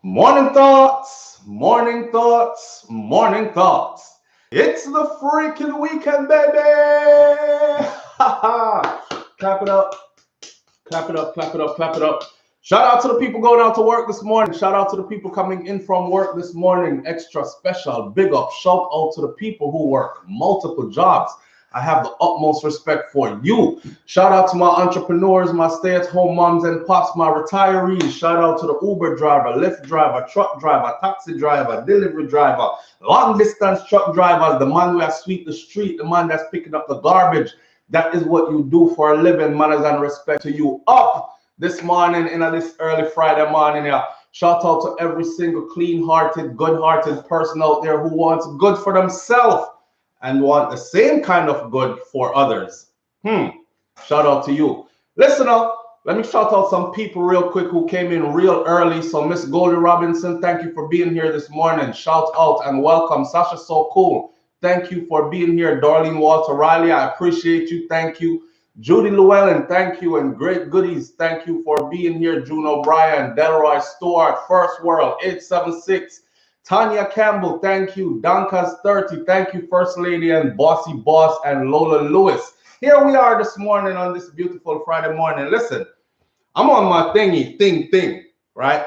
Morning thoughts, morning thoughts, morning thoughts. It's the freaking weekend, baby! Clap it up, clap it up, clap it up, clap it up. Shout out to the people going out to work this morning. Shout out to the people coming in from work this morning. Extra special, big up, shout out to the people who work multiple jobs. I have the utmost respect for you. Shout out to my entrepreneurs, my stay-at-home moms and pops, my retirees. Shout out to the Uber driver, Lyft driver, truck driver, taxi driver, delivery driver, long-distance truck drivers, the man who sweep the street, the man that's picking up the garbage. That is what you do for a living. Manners and respect to you. Up this morning in this early Friday morning here. Shout out to every single clean-hearted, good-hearted person out there who wants good for themselves and want the same kind of good for others. Shout out to you. Listen up, let me shout out some people real quick who came in real early. So Miss Goldie Robinson, thank you for being here this morning. Shout out and welcome. Sasha So Cool, thank you for being here. Darlene Walter Riley, I appreciate you. Thank you. Judy Llewellyn, thank you. And Great Goodies, thank you for being here. June O'Brien, Delroy Stewart, First World, 876. Tanya Campbell, thank you. Donkas 30, thank you, First Lady and Bossy Boss and Lola Lewis. Here we are this morning on this beautiful Friday morning. Listen, I'm on my thing, right?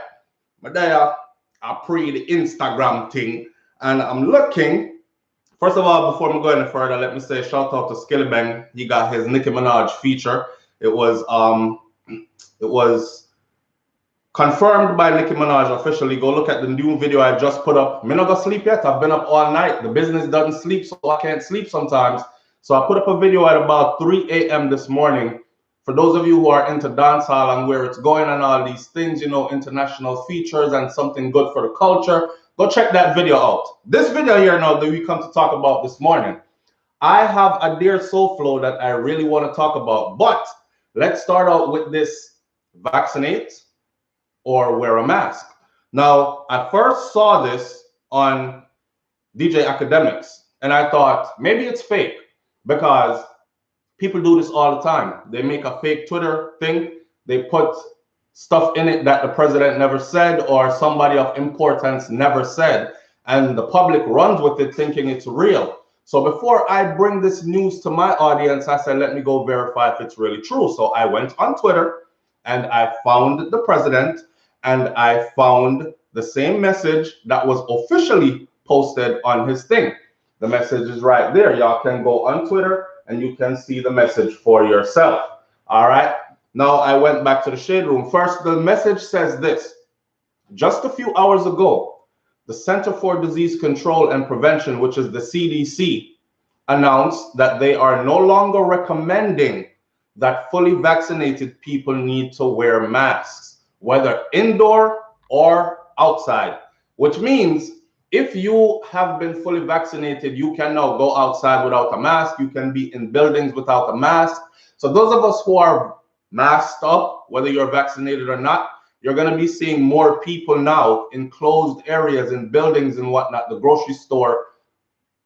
But there, I pre the Instagram thing, and I'm looking. First of all, before we go any further, let me say shout out to Skillibang. He got his Nicki Minaj feature. It was confirmed by Nicki Minaj officially. Go look at the new video I just put up. I'm not gonna sleep yet. I've been up all night. The business doesn't sleep, so I can't sleep sometimes. So I put up a video at about 3 a.m. this morning. For those of you who are into dancehall and where it's going and all these things, you know, international features and something good for the culture, go check that video out. This video here now that we come to talk about this morning, I have a Dear Soul Flow that I really want to talk about. But let's start out with this: vaccinate or wear a mask. Now, I first saw this on DJ Academics, and I thought maybe it's fake because people do this all the time. They make a fake Twitter thing. They put stuff in it that the president never said or somebody of importance never said, and the public runs with it thinking it's real. So before I bring this news to my audience, I said, let me go verify if it's really true. So I went on Twitter and I found the president, and I found the same message that was officially posted on his thing. The message is right there. Y'all can go on Twitter and you can see the message for yourself. All right. Now I went back to the shade room. First, the message says this: just a few hours ago, the Center for Disease Control and Prevention, which is the CDC, announced that they are no longer recommending that fully vaccinated people need to wear masks, whether indoor or outside, which means if you have been fully vaccinated, you can now go outside without a mask. You can be in buildings without a mask. So those of us who are masked up, whether you're vaccinated or not, you're going to be seeing more people now in closed areas, in buildings and whatnot, the grocery store,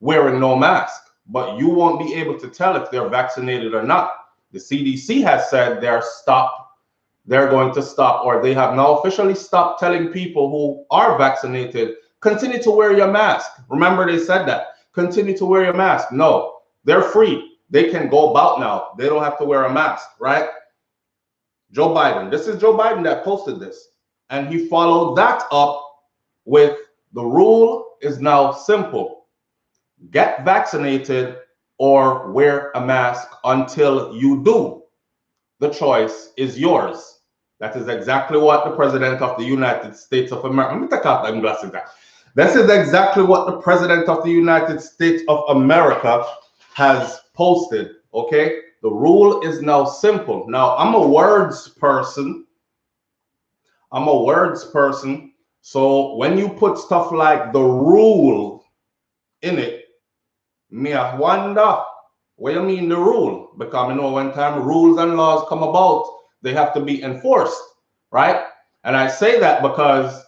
wearing no mask. But you won't be able to tell if they're vaccinated or not. The CDC has said they're going to stop, or they have now officially stopped telling people who are vaccinated, continue to wear your mask. Remember, they said that. Continue to wear your mask. No, they're free. They can go about now. They don't have to wear a mask, right? Joe Biden. This is Joe Biden that posted this. And he followed that up with, the rule is now simple: get vaccinated or wear a mask until you do. The choice is yours. That is exactly what the President of the United States of America, let me take out them glasses there. This is exactly what the President of the United States of America has posted, okay? The rule is now simple. Now, I'm a words person. So when you put stuff like the rule in it, me I wonder, what you mean the rule? Because you know when time rules and laws come about, they have to be enforced, right? And I say that because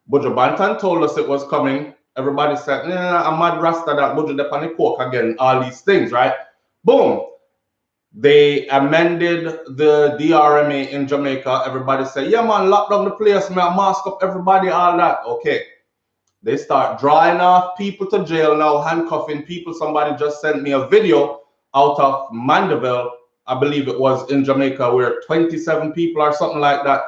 Buju Banton told us it was coming. Everybody said, nah, I'm mad rasta that Buju de panic coke again, all these things, right? Boom. They amended the DRMA in Jamaica. Everybody say, yeah, man, lock down the place, man, mask up everybody, all that. Okay. They start drawing off people to jail now, handcuffing people. Somebody just sent me a video out of Mandeville, I believe it was in Jamaica, where 27 people or something like that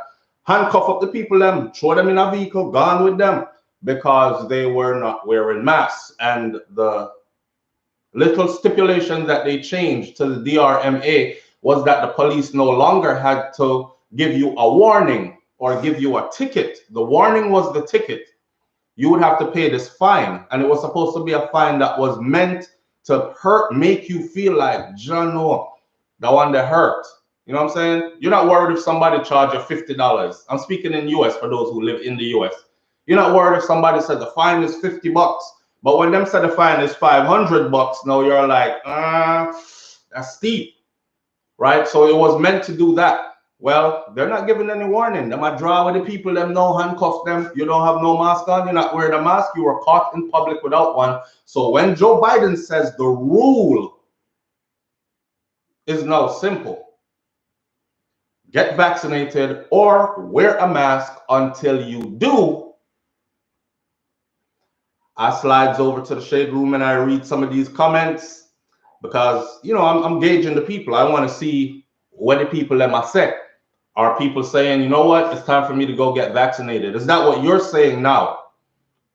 handcuff up the people, them, throw them in a vehicle, gone with them because they were not wearing masks. And the little stipulation that they changed to the DRMA was that the police no longer had to give you a warning or give you a ticket. The warning was the ticket. You would have to pay this fine, and it was supposed to be a fine that was meant to make you feel like, John, no, the one that hurt. You know what I'm saying? You're not worried if somebody charge you $50. I'm speaking in US for those who live in the US. You're not worried if somebody said the fine is $50, but when them said the fine is $500, now you're like, that's steep, right? So it was meant to do that. Well, they're not giving any warning. Them a draw with the people, them no handcuff them. You don't have no mask on, you're not wearing a mask, you were caught in public without one. So when Joe Biden says the rule is now simple, get vaccinated or wear a mask until you do, I slides over to the shade room and I read some of these comments because, you know, I'm gauging the people. I want to see what the people let me say. Are people saying, you know what, it's time for me to go get vaccinated? Is that what you're saying now?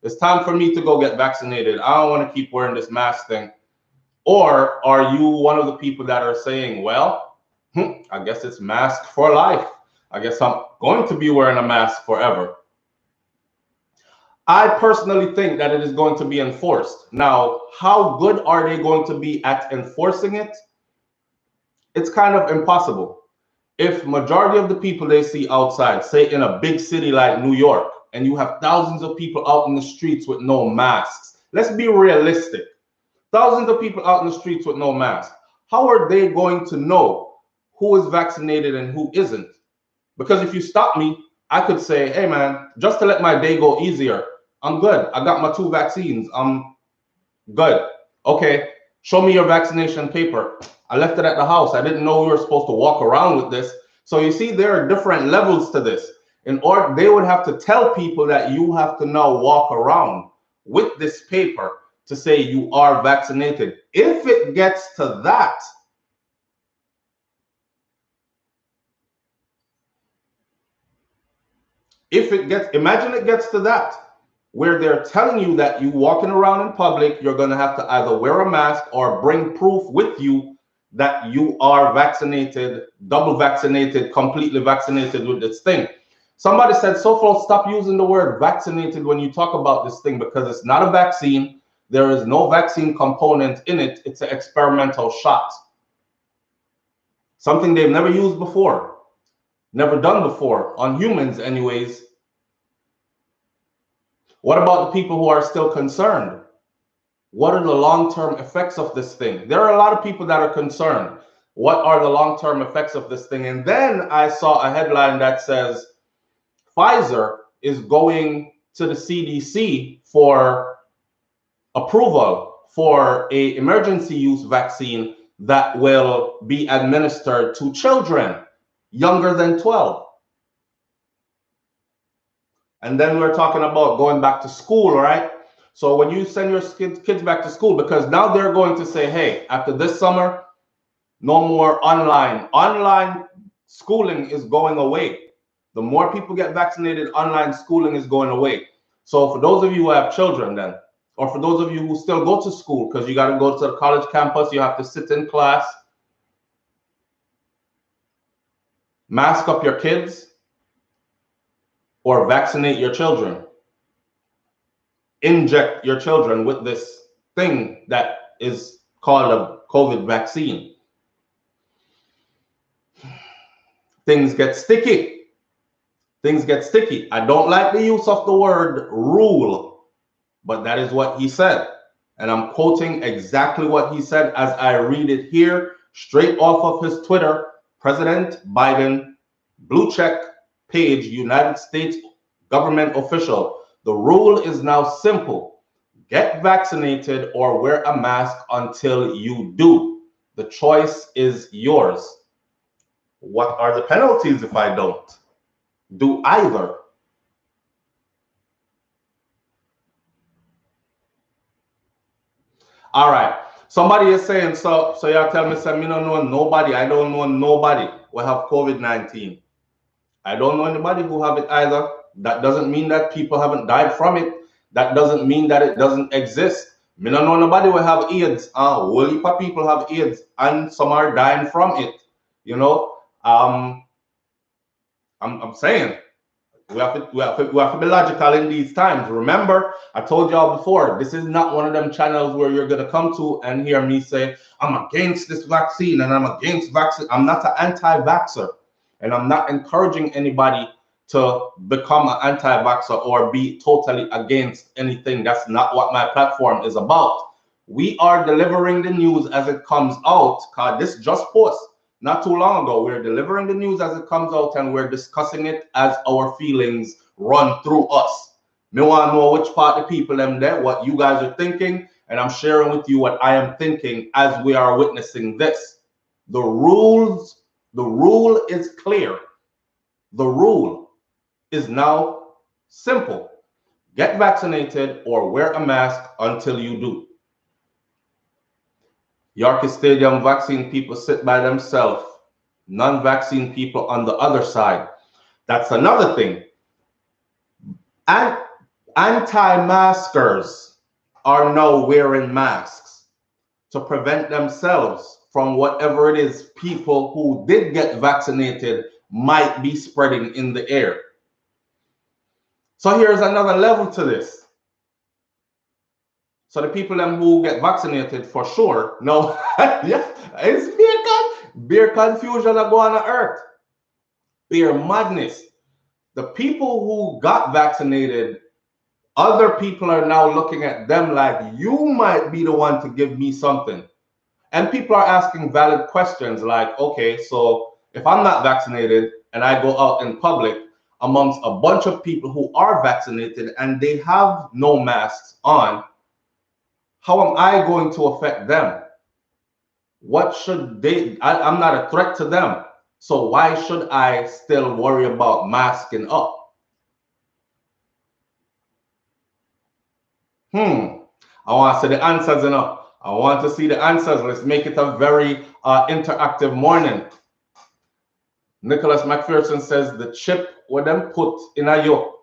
It's time for me to go get vaccinated. I don't want to keep wearing this mask thing. Or are you one of the people that are saying, well, I guess it's mask for life. I guess I'm going to be wearing a mask forever. I personally think that it is going to be enforced. Now, how good are they going to be at enforcing it? It's kind of impossible. If majority of the people they see outside, say in a big city like New York, and you have thousands of people out in the streets with no masks, let's be realistic. Thousands of people out in the streets with no mask. How are they going to know who is vaccinated and who isn't? Because if you stop me, I could say, hey man, just to let my day go easier, I'm good. I got my 2 vaccines. I'm good. Okay, show me your vaccination paper. I left it at the house. I didn't know we were supposed to walk around with this. So you see, there are different levels to this. In order, they would have to tell people that you have to now walk around with this paper to say you are vaccinated. If it gets to that, imagine it gets to that, where they're telling you that you walking around in public, you're going to have to either wear a mask or bring proof with you that you are vaccinated, double vaccinated, completely vaccinated with this thing. Somebody said, Sofo, stop using the word vaccinated when you talk about this thing because it's not a vaccine. There is no vaccine component in it. It's an experimental shot. Something they've never used before, never done before, on humans anyways. What about the people who are still concerned? What are the long-term effects of this thing? There are a lot of people that are concerned. What are the long-term effects of this thing? And then I saw a headline that says Pfizer is going to the CDC for approval for an emergency use vaccine that will be administered to children younger than 12. And then we're talking about going back to school, right? So when you send your kids back to school, because now they're going to say, hey, after this summer, no more online. Online schooling is going away. The more people get vaccinated, online schooling is going away. So for those of you who have children then, or for those of you who still go to school, because you got to go to the college campus, you have to sit in class, mask up your kids, or vaccinate your children. Inject your children with this thing that is called a COVID vaccine. Things get sticky. Things get sticky. I don't like the use of the word rule, but that is what he said. And I'm quoting exactly what he said as I read it here, straight off of his Twitter. President Biden, blue check page, United States government official. The rule is now simple. Get vaccinated or wear a mask until you do. The choice is yours. What are the penalties if I don't do either? All right. Somebody is saying, so y'all tell me, say, me don't know nobody. I don't know nobody who have COVID-19. I don't know anybody who have it either. That doesn't mean that people haven't died from it. That doesn't mean that it doesn't exist. Me don't know nobody who have AIDS. Whole heap of people have AIDS, and some are dying from it. You know, I'm saying we have to be logical in these times. Remember, I told y'all before, this is not one of them channels where you're gonna come to and hear me say, I'm against this vaccine and I'm against vaccine. I'm not an anti-vaxxer, and I'm not encouraging anybody to become an anti-vaxxer or be totally against anything. That's not what my platform is about. We are delivering the news as it comes out, because this just post not too long ago. We're delivering the news as it comes out, and we're discussing it as our feelings run through us. Me want to know which part the people them there, what you guys are thinking, and I'm sharing with you what I am thinking as we are witnessing this. The rule is clear. The rule is now simple. Get vaccinated or wear a mask until you do. Yankee Stadium vaccine people sit by themselves. Non-vaccine people on the other side. That's another thing. And anti-maskers are now wearing masks to prevent themselves from whatever it is people who did get vaccinated might be spreading in the air. So here's another level to this. So the people them who get vaccinated for sure, no, yeah, it's beer confusion that go on the earth. Beer madness. The people who got vaccinated, other people are now looking at them like, you might be the one to give me something. And people are asking valid questions like, okay, so if I'm not vaccinated and I go out in public amongst a bunch of people who are vaccinated and they have no masks on, how am I going to affect them? What should they, I'm not a threat to them. So why should I still worry about masking up? I want to see the answers enough. I want to see the answers. Let's make it a very interactive morning. Nicholas McPherson says the chip when them put in a yoke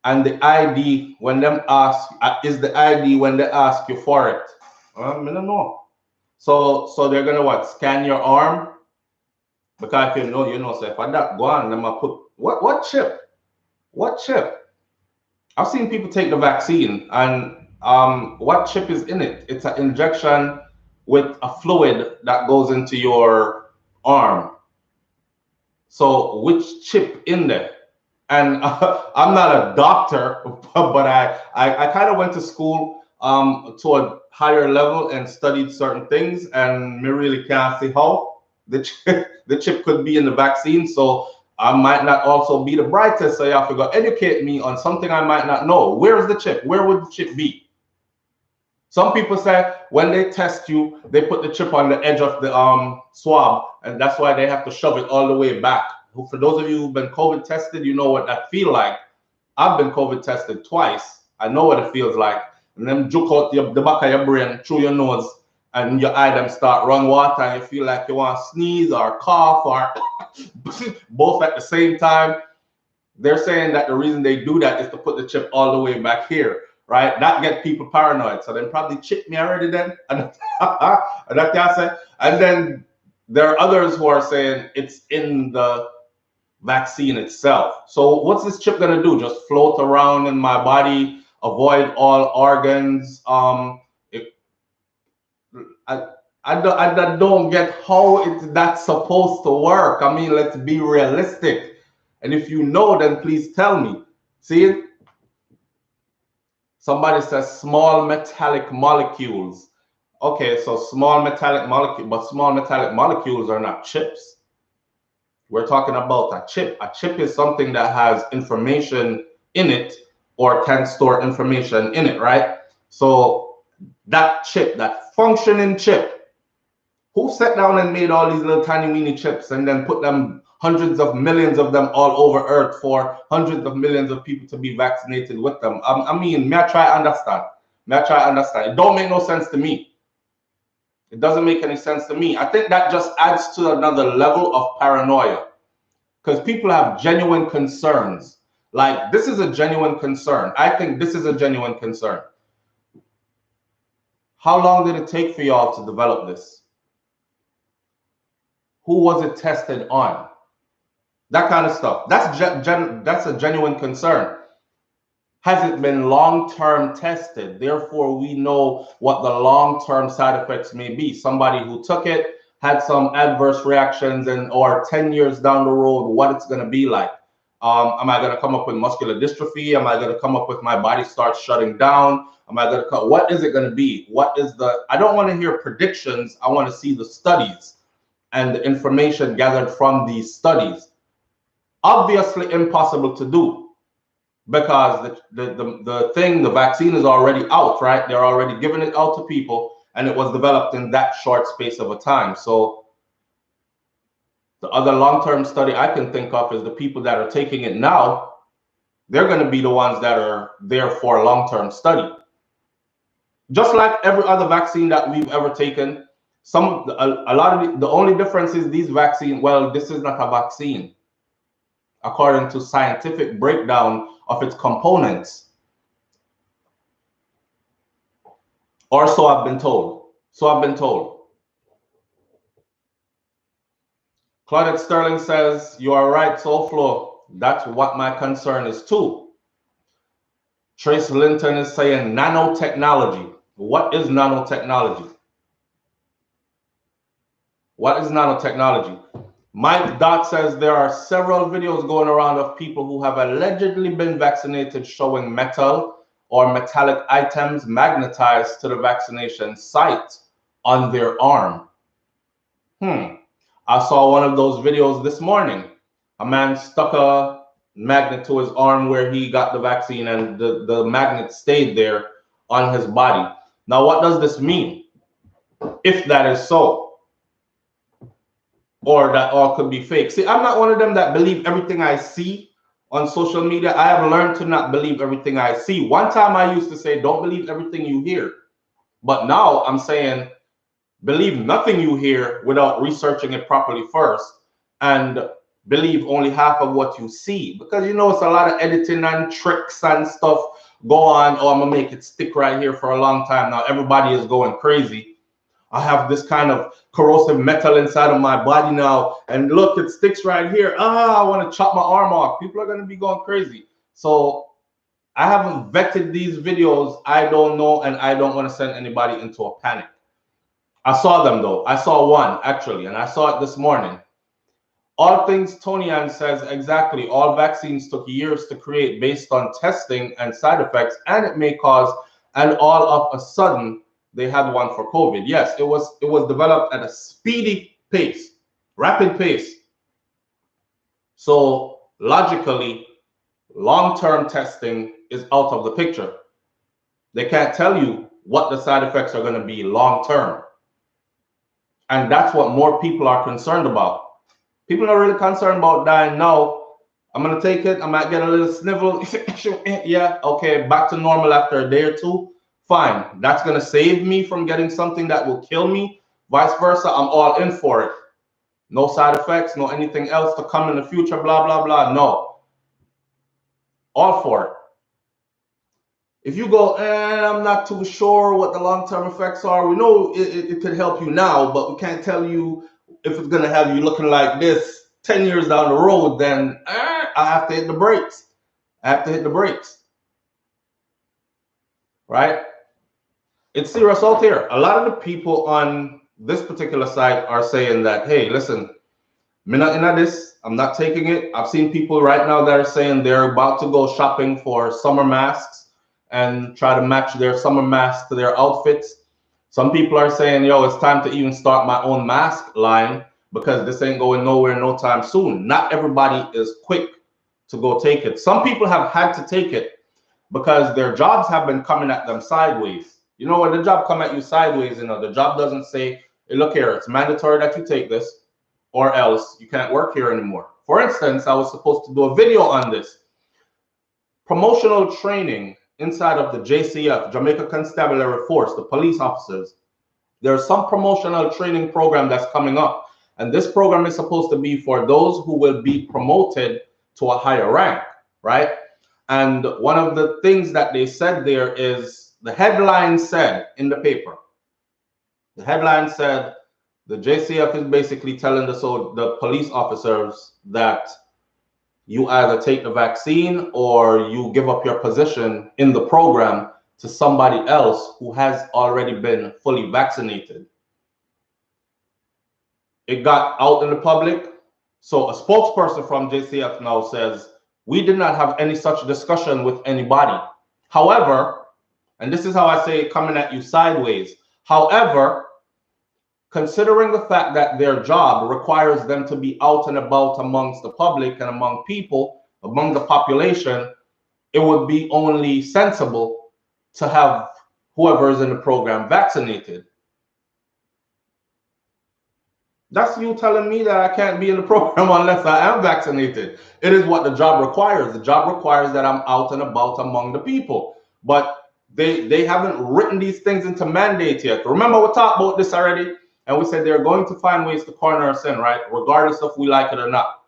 and the ID when them ask is the ID when they ask you for it. I don't know. So they're gonna what? Scan your arm? Because if you know, so if I that go on, then I put what chip? What chip? I've seen people take the vaccine and what chip is in it? It's an injection with a fluid that goes into your arm. So which chip in there? And I'm not a doctor, but I kind of went to school to a higher level and studied certain things, and me really can't see how the chip could be in the vaccine. So I might not also be the brightest, so you have to go educate me on something I might not know. Where's the chip? Where would the chip be? Some people say when they test you, they put the chip on the edge of the swab, and that's why they have to shove it all the way back. For those of you who've been COVID tested, you know what that feel like. I've been COVID tested twice. I know what it feels like. And then juke out the back of your brain through your nose, and your eye them start run water, and you feel like you want to sneeze or cough or both at the same time. They're saying that the reason they do that is to put the chip all the way back here, right? That get people paranoid. So then probably chip me already then. And that can say. And then there are others who are saying it's in the vaccine itself. So what's this chip gonna do? Just float around in my body, avoid all organs? I don't get how that's supposed to work. I mean, let's be realistic. And if you know, then please tell me. See? Somebody says small metallic molecules. Okay, so small metallic molecule, but small metallic molecules are not chips. We're talking about a chip. A chip is something that has information in it or can store information in it, right? So that chip, that functioning chip, Who sat down and made all these little tiny weeny chips and then put them, hundreds of millions of them all over Earth for hundreds of millions of people to be vaccinated with them? I mean, may I try understand? May I try understand? It don't make no sense to me. It doesn't make any sense to me. I think that just adds to another level of paranoia because people have genuine concerns. Like, this is a genuine concern. I think this is a genuine concern. How long did it take for y'all to develop this? Who was it tested on? That kind of stuff. That's a genuine concern. Has it been long-term tested? Therefore, we know what the long-term side effects may be. Somebody who took it had some adverse reactions, and or 10 years down the road, what it's going to be like. Am I going to come up with muscular dystrophy? Am I going to come up with my body starts shutting down? Am I going to come? What is it going to be? What is the? I don't want to hear predictions. I want to see the studies and the information gathered from these studies. Obviously impossible to do because the vaccine is already out, right? They're already giving it out to people, and it was developed in that short space of a time. So the other long-term study I can think of is the people that are taking it now. They're going to be the ones that are there for a long-term study. Just like every other vaccine that we've ever taken, a lot of the only difference is these vaccines, well, this is not a vaccine according to scientific breakdown of its components. Or so I've been told. So I've been told. Claudette Sterling says, you are right, Soulflow. That's what my concern is too. Trace Linton is saying nanotechnology. What is nanotechnology? What is nanotechnology? Mike Dot says there are several videos going around of people who have allegedly been vaccinated showing metal or metallic items magnetized to the vaccination site on their arm. I saw one of those videos this morning. A man stuck a magnet to his arm where he got the vaccine, and the magnet stayed there on his body. Now, what does this mean? If that is so, or that all could be fake. See, I'm not one of them that believe everything I see on social media. I have learned to not believe everything I see. One time I used to say, don't believe everything you hear. But now I'm saying, believe nothing you hear without researching it properly first, and believe only half of what you see. Because, you know, it's a lot of editing and tricks and stuff go on. Oh, I'm going to make it stick right here for a long time. Now everybody is going crazy. I have this kind of corrosive metal inside of my body now, and look, it sticks right here. I want to chop my arm off. People are going to be going crazy. So I haven't vetted these videos. I don't know, and I don't want to send anybody into a panic. I saw them though. I saw one actually, and I saw it this morning. All things Tony Ann says exactly. All vaccines took years to create based on testing and side effects, and it may cause, and all of a sudden they had one for COVID. Yes, it was developed at a speedy pace, rapid pace. So logically, long-term testing is out of the picture. They can't tell you what the side effects are going to be long-term. And that's what more people are concerned about. People are really concerned about dying now. I'm going to take it. I might get a little snivel. Yeah, okay, back to normal after a day or two. Fine, that's going to save me from getting something that will kill me. Vice versa, I'm all in for it. No side effects, no anything else to come in the future, blah, blah, blah. No. All for it. If you go, I'm not too sure what the long-term effects are. We know it could help you now, but we can't tell you if it's going to have you looking like this 10 years down the road, then I have to hit the brakes. I have to hit the brakes. Right? It's serious out here. A lot of the people on this particular site are saying that, hey, listen, I'm not into this. I'm not taking it. I've seen people right now that are saying they're about to go shopping for summer masks and try to match their summer masks to their outfits. Some people are saying, yo, it's time to even start my own mask line because this ain't going nowhere no time soon. Not everybody is quick to go take it. Some people have had to take it because their jobs have been coming at them sideways. You know, when the job come at you sideways, you know, the job doesn't say, hey, look here, it's mandatory that you take this or else you can't work here anymore. For instance, I was supposed to do a video on this. Promotional training inside of the JCF, Jamaica Constabulary Force, the police officers. There's some promotional training program that's coming up. And this program is supposed to be for those who will be promoted to a higher rank, right? And one of the things that they said there is, the headline said in the paper, the headline said, the JCF is basically telling the police officers that you either take the vaccine or you give up your position in the program to somebody else who has already been fully vaccinated. It got out in the public. So a spokesperson from JCF now says, we did not have any such discussion with anybody. However, and this is how I say it coming at you sideways. However, considering the fact that their job requires them to be out and about amongst the public and among people, among the population, it would be only sensible to have whoever is in the program vaccinated. That's you telling me that I can't be in the program unless I am vaccinated. It is what the job requires. The job requires that I'm out and about among the people. But they haven't written these things into mandate yet. Remember, we talked about this already, and we said they're going to find ways to corner us in, right? Regardless if we like it or not.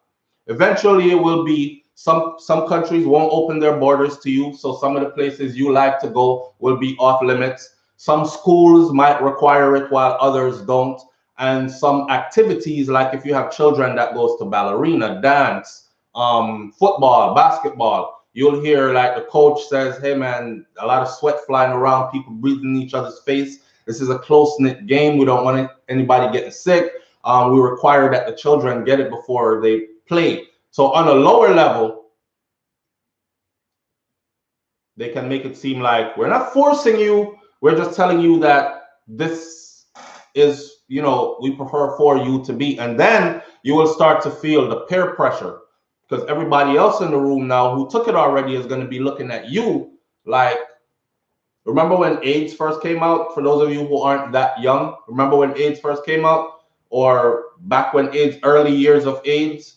Eventually, it will be some countries won't open their borders to you, so some of the places you like to go will be off limits. Some schools might require it while others don't. And some activities, like if you have children that goes to ballerina, dance, football, basketball, you'll hear like the coach says, hey man, a lot of sweat flying around, people breathing in each other's face. This is a close-knit game. We don't want anybody getting sick. We require that the children get it before they play. So on a lower level, they can make it seem like we're not forcing you. We're just telling you that this is, you know, we prefer for you to be. And then you will start to feel the peer pressure, because everybody else in the room now who took it already is going to be looking at you like, remember when AIDS first came out? For those of you who aren't that young, remember when AIDS first came out? Or back when AIDS, early years of AIDS?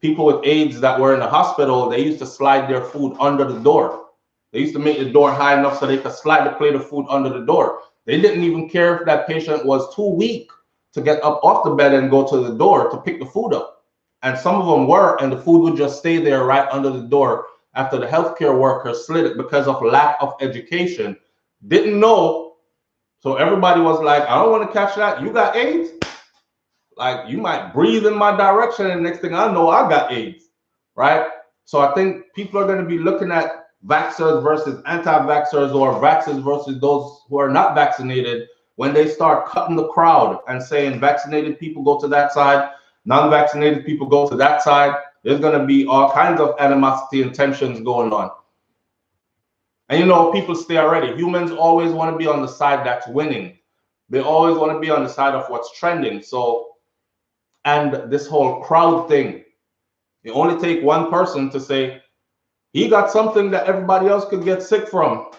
People with AIDS that were in the hospital, they used to slide their food under the door. They used to make the door high enough so they could slide the plate of food under the door. They didn't even care if that patient was too weak to get up off the bed and go to the door to pick the food up. And some of them were, and the food would just stay there right under the door after the healthcare worker slid it because of lack of education. Didn't know. So everybody was like, I don't want to catch that. You got AIDS? Like, you might breathe in my direction, and next thing I know, I got AIDS, right? So I think people are going to be looking at vaxxers versus anti-vaxxers, or vaxxers versus those who are not vaccinated, when they start cutting the crowd and saying vaccinated people go to that side, non-vaccinated people go to that side. There's going to be all kinds of animosity and tensions going on. And you know, people stay already. Humans always want to be on the side that's winning. They always want to be on the side of what's trending. So, and this whole crowd thing, you only take one person to say he got something that everybody else could get sick from,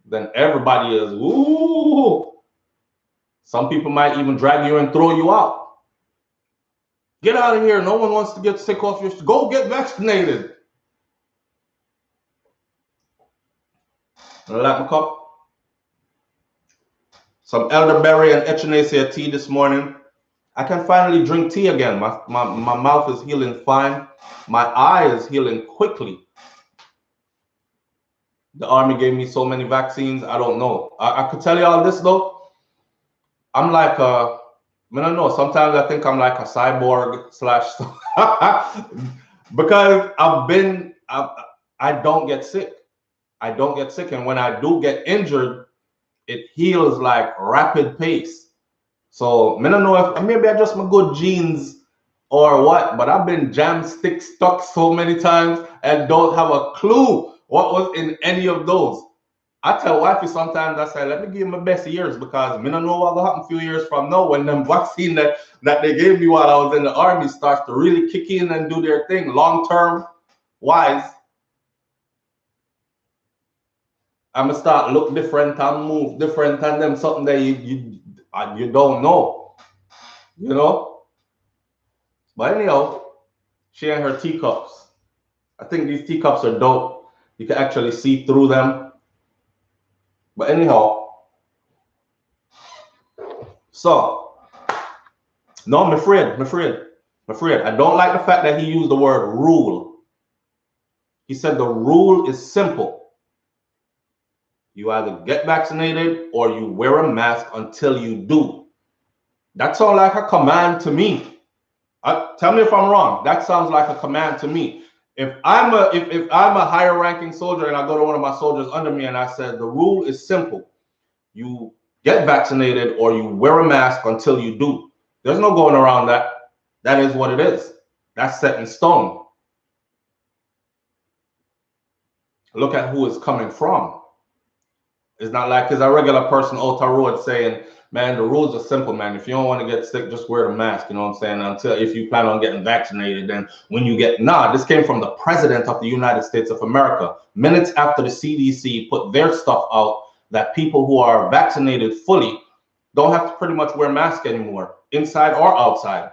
then everybody is, ooh. Some people might even drag you and throw you out. Get out of here. No one wants to get sick off your, go get vaccinated. Like my cup. Some elderberry and echinacea tea this morning. I can finally drink tea again. My mouth is healing fine. My eye is healing quickly. The army gave me so many vaccines. I don't know. I could tell you all this though. I'm like I don't know. Sometimes I think I'm like a cyborg slash because I don't get sick. I don't get sick, and when I do get injured, it heals like rapid pace. So I don't know if maybe I just my good genes or what, but I've been jam stick stuck so many times and don't have a clue what was in any of those. I tell wifey sometimes, I say, let me give my best years, because I don't know what will happen a few years from now when them vaccine that they gave me while I was in the army starts to really kick in and do their thing long term wise. I'm gonna start look different and move different, and them something that You don't know, you know. But anyhow, she and her teacups. I think these teacups are dope. You can actually see through them. But anyhow, so no, I'm afraid. I don't like the fact that he used the word rule. He said the rule is simple. You either get vaccinated or you wear a mask until you do. That sounds like a command to me. Tell me if I'm wrong. That sounds like a command to me. If I'm a higher ranking soldier and I go to one of my soldiers under me and I said the rule is simple. You get vaccinated or you wear a mask until you do. There's no going around that. That is what it is. That's set in stone. Look at who it's coming from. It's not like it's a regular person out the road saying, man, the rules are simple, man. If you don't want to get sick, just wear the mask. You know what I'm saying? Until if you plan on getting vaccinated, then when you get, this came from the president of the United States of America. Minutes after the CDC put their stuff out that people who are vaccinated fully don't have to pretty much wear masks anymore, inside or outside.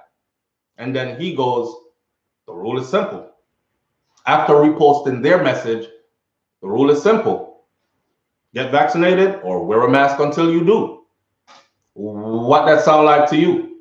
And then he goes, the rule is simple. After reposting their message, the rule is simple. Get vaccinated or wear a mask until you do. What that sound like to you?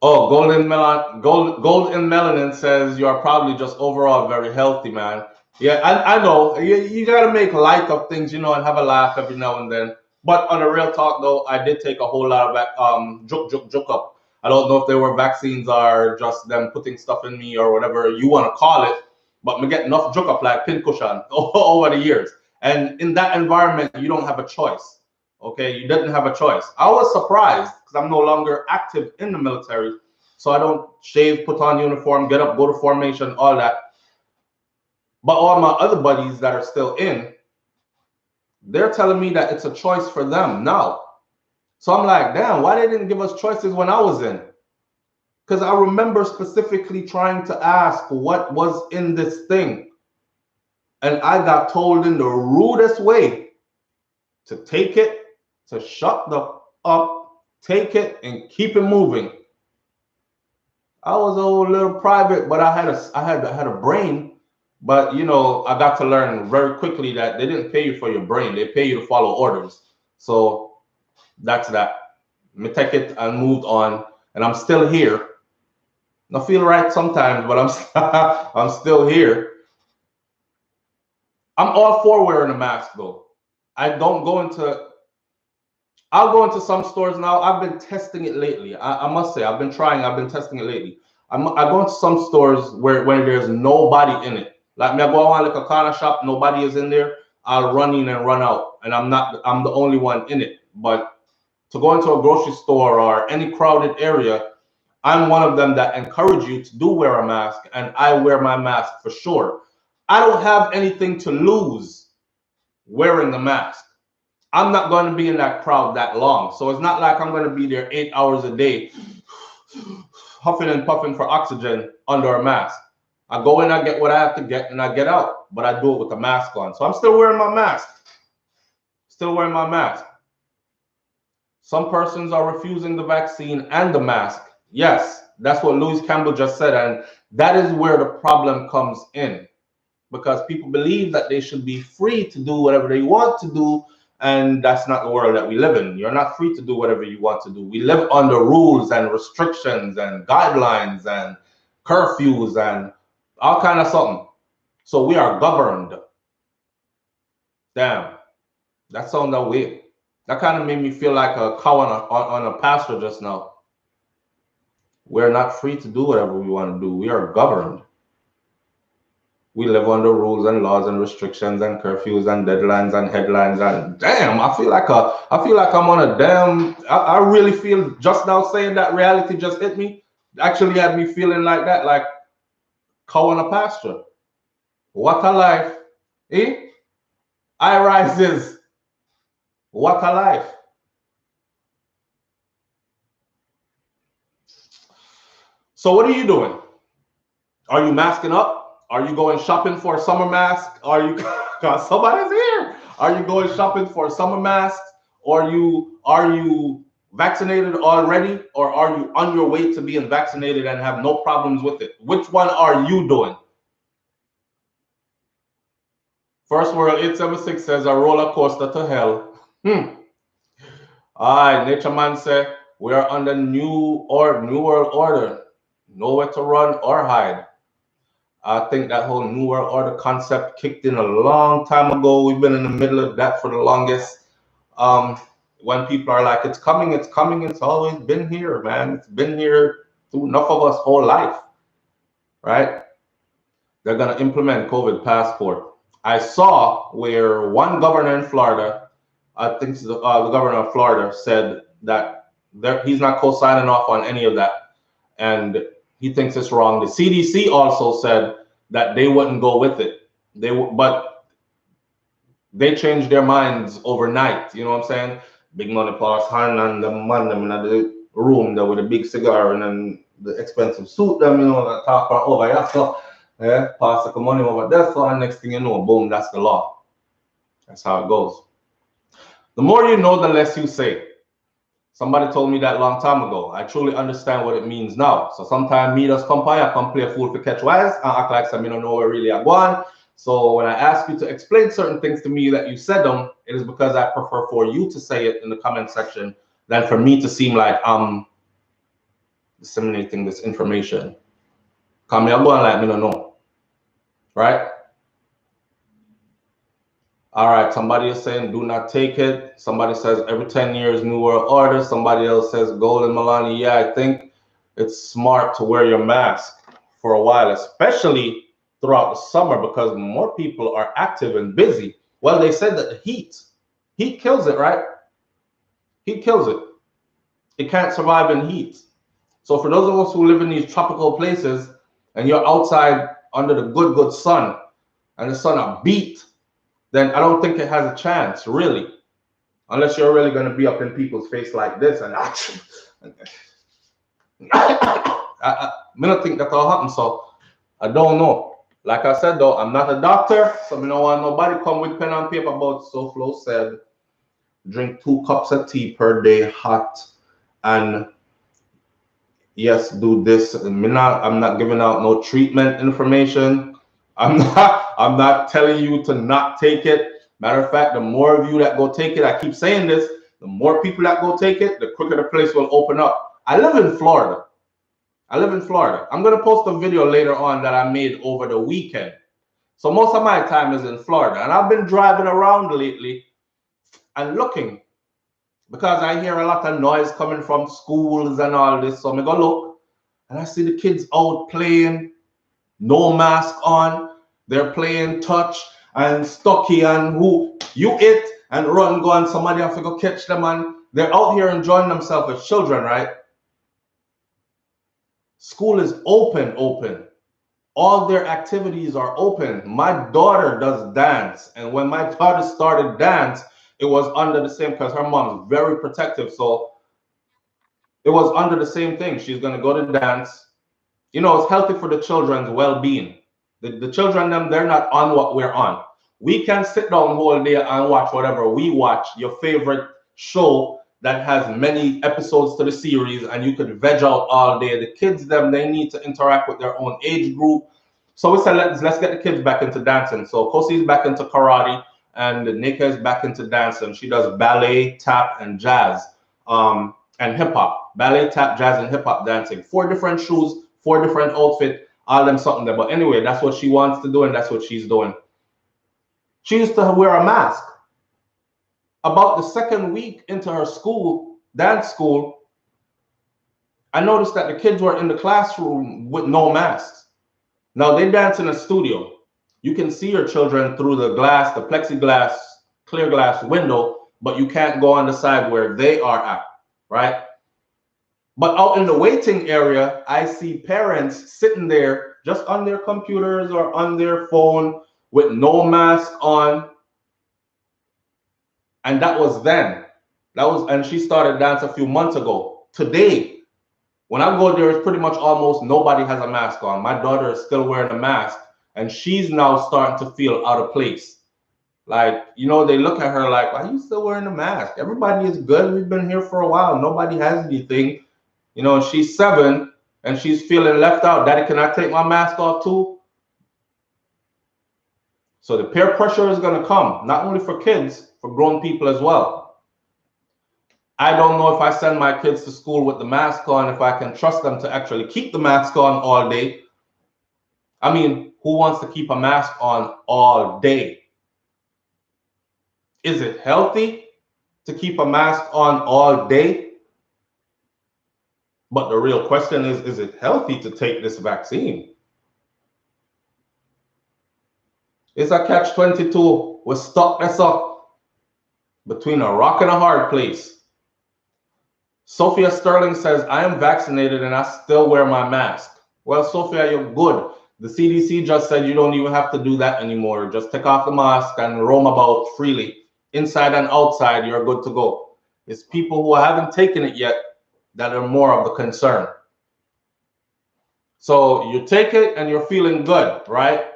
Oh, Golden Melanin says you are probably just overall very healthy, man. Yeah, I know. You got to make light of things, and have a laugh every now and then. But on a real talk, though, I did take a whole lot of joke up. I don't know if they were vaccines or just them putting stuff in me or whatever you want to call it. But me get enough joke up like pincushion over the years. And in that environment, you don't have a choice. Okay, you didn't have a choice. I was surprised because I'm no longer active in the military. So I don't shave, put on uniform, get up, go to formation, all that. But all my other buddies that are still in, they're telling me that it's a choice for them now. So I'm like, damn, why they didn't give us choices when I was in? Because I remember specifically trying to ask what was in this thing. And I got told in the rudest way to take it, to shut the up, take it, and keep it moving. I was a little private, but I had a brain. But I got to learn very quickly that they didn't pay you for your brain; they pay you to follow orders. So that's that. Me take it and moved on, and I'm still here. I feel right sometimes, but I'm still here. I'm all for wearing a mask though. I don't go into. I'll go into some stores now. I've been testing it lately. I must say, I've been testing it lately. I go into some stores where there's nobody in it. Like me, I go on like a corner shop, nobody is in there. I'll run in and run out, and I'm the only one in it. But to go into a grocery store or any crowded area, I'm one of them that encourage you to do wear a mask, and I wear my mask for sure. I don't have anything to lose wearing the mask. I'm not going to be in that crowd that long. So it's not like I'm going to be there 8 hours a day, huffing and puffing for oxygen under a mask. I go in, I get what I have to get, and I get out. But I do it with the mask on. So I'm still wearing my mask. Still wearing my mask. Some persons are refusing the vaccine and the mask. Yes, that's what Louis Campbell just said. And that is where the problem comes in. Because people believe that they should be free to do whatever they want to do. And that's not the world that we live in. You're not free to do whatever you want to do. We live under rules and restrictions and guidelines and curfews and all kind of something. So we are governed. Damn, that sounded weird. That kind of made me feel like a cow on a pasture just now. We're not free to do whatever we want to do. We are governed. We live under rules and laws and restrictions and curfews and deadlines and headlines and damn, I feel like I'm on a damn. I really feel just now saying that reality just hit me. Actually had me feeling like that, like cow on a pasture. What a life, eh? I rises. What a life. So what are you doing? Are you masking up? Are you going shopping for a summer mask? Are you? Somebody's here. Are you going shopping for summer masks? Or are you vaccinated already? Or are you on your way to being vaccinated and have no problems with it? Which one are you doing? First World 876 says a roller coaster to hell. All right, Nature Man said we are under new world order. Nowhere to run or hide. I think that whole New World Order concept kicked in a long time ago. We've been in the middle of that for the longest. When people are like, it's coming, it's always been here, man. It's been here through enough of us whole life, right? They're going to implement COVID passport. I saw where one governor in Florida, I think the governor of Florida, said that he's not co-signing off on any of that. And he thinks it's wrong. The CDC also said that they wouldn't go with it. But they changed their minds overnight. You know what I'm saying? Big money pass hand and the man them in the room there with a big cigar and then the expensive suit them, you know, that talk over here. So yeah, pass the money over there. So and next thing you know, boom, that's the law. That's how it goes. The more you know, the less you say. Somebody told me that long time ago. I truly understand what it means now. So sometimes me just come play a fool for catch wise and act like some don't know where really I going. So when I ask you to explain certain things to me that you said them, it is because I prefer for you to say it in the comment section than for me to seem like I'm disseminating this information. Come here, go and like me don't know. Right? All right, somebody is saying do not take it. Somebody says every 10 years, New World Order. Somebody else says Golden Milani. Yeah, I think it's smart to wear your mask for a while, especially throughout the summer because more people are active and busy. Well, they said that the heat kills it, right? Heat kills it. It can't survive in heat. So for those of us who live in these tropical places and you're outside under the good sun and the sun are beat, then I don't think it has a chance, really. Unless you're really going to be up in people's face like this and I don't think that'll happen, so I don't know. Like I said, though, I'm not a doctor, so I don't want nobody come with pen and paper about SoFlo said, drink 2 cups of tea per day, hot, and yes, do this. I'm not giving out no treatment information. I'm not telling you to not take it. Matter of fact, the more of you that go take it, I keep saying this, the more people that go take it, the quicker the place will open up. I live in Florida. I'm going to post a video later on that I made over the weekend. So most of my time is in Florida. And I've been driving around lately and looking because I hear a lot of noise coming from schools and all this. So I'm going to look and I see the kids out playing, no mask on. They're playing touch and stocky and who you hit and run, go and somebody have to go catch them. And they're out here enjoying themselves as children, right? School is open. All their activities are open. My daughter does dance. And when my daughter started dance, it was under the same, because her mom's very protective. So it was under the same thing. She's going to go to dance. You know, it's healthy for the children's well-being. The children, they're not on what we're on. We can sit down whole day and watch whatever we watch, your favorite show that has many episodes to the series, and you could veg out all day. The kids, they need to interact with their own age group. So we said, let's get the kids back into dancing. So Kosi's back into karate, and Nika is back into dancing. She does ballet, tap, and jazz, and hip hop. Ballet, tap, jazz, and hip hop dancing. 4 different shoes, 4 different outfits, all them something there. But anyway, that's what she wants to do, and that's what she's doing. She used to wear a mask. About the 2nd week into her school, dance school, I noticed that the kids were in the classroom with no masks. Now they dance in a studio. You can see your children through the glass, the plexiglass, clear glass window, but you can't go on the side where they are at, right? But out in the waiting area, I see parents sitting there just on their computers or on their phone with no mask on. And that was then. And she started dance a few months ago. Today, when I go there, it's pretty much almost nobody has a mask on. My daughter is still wearing a mask, and she's now starting to feel out of place. Like, you know, they look at her like, why are you still wearing a mask? Everybody is good. We've been here for a while. Nobody has anything. You know, she's 7 and she's feeling left out. Daddy, can I take my mask off too? So the peer pressure is going to come, not only for kids, for grown people as well. I don't know if I send my kids to school with the mask on, if I can trust them to actually keep the mask on all day. I mean, who wants to keep a mask on all day? Is it healthy to keep a mask on all day? But the real question is it healthy to take this vaccine? It's a catch-22. We're stuck this up between a rock and a hard place. Sophia Sterling says, I am vaccinated and I still wear my mask. Well, Sophia, you're good. The CDC just said you don't even have to do that anymore. Just take off the mask and roam about freely. Inside and outside, you're good to go. It's people who haven't taken it yet that are more of the concern. So you take it and you're feeling good, right?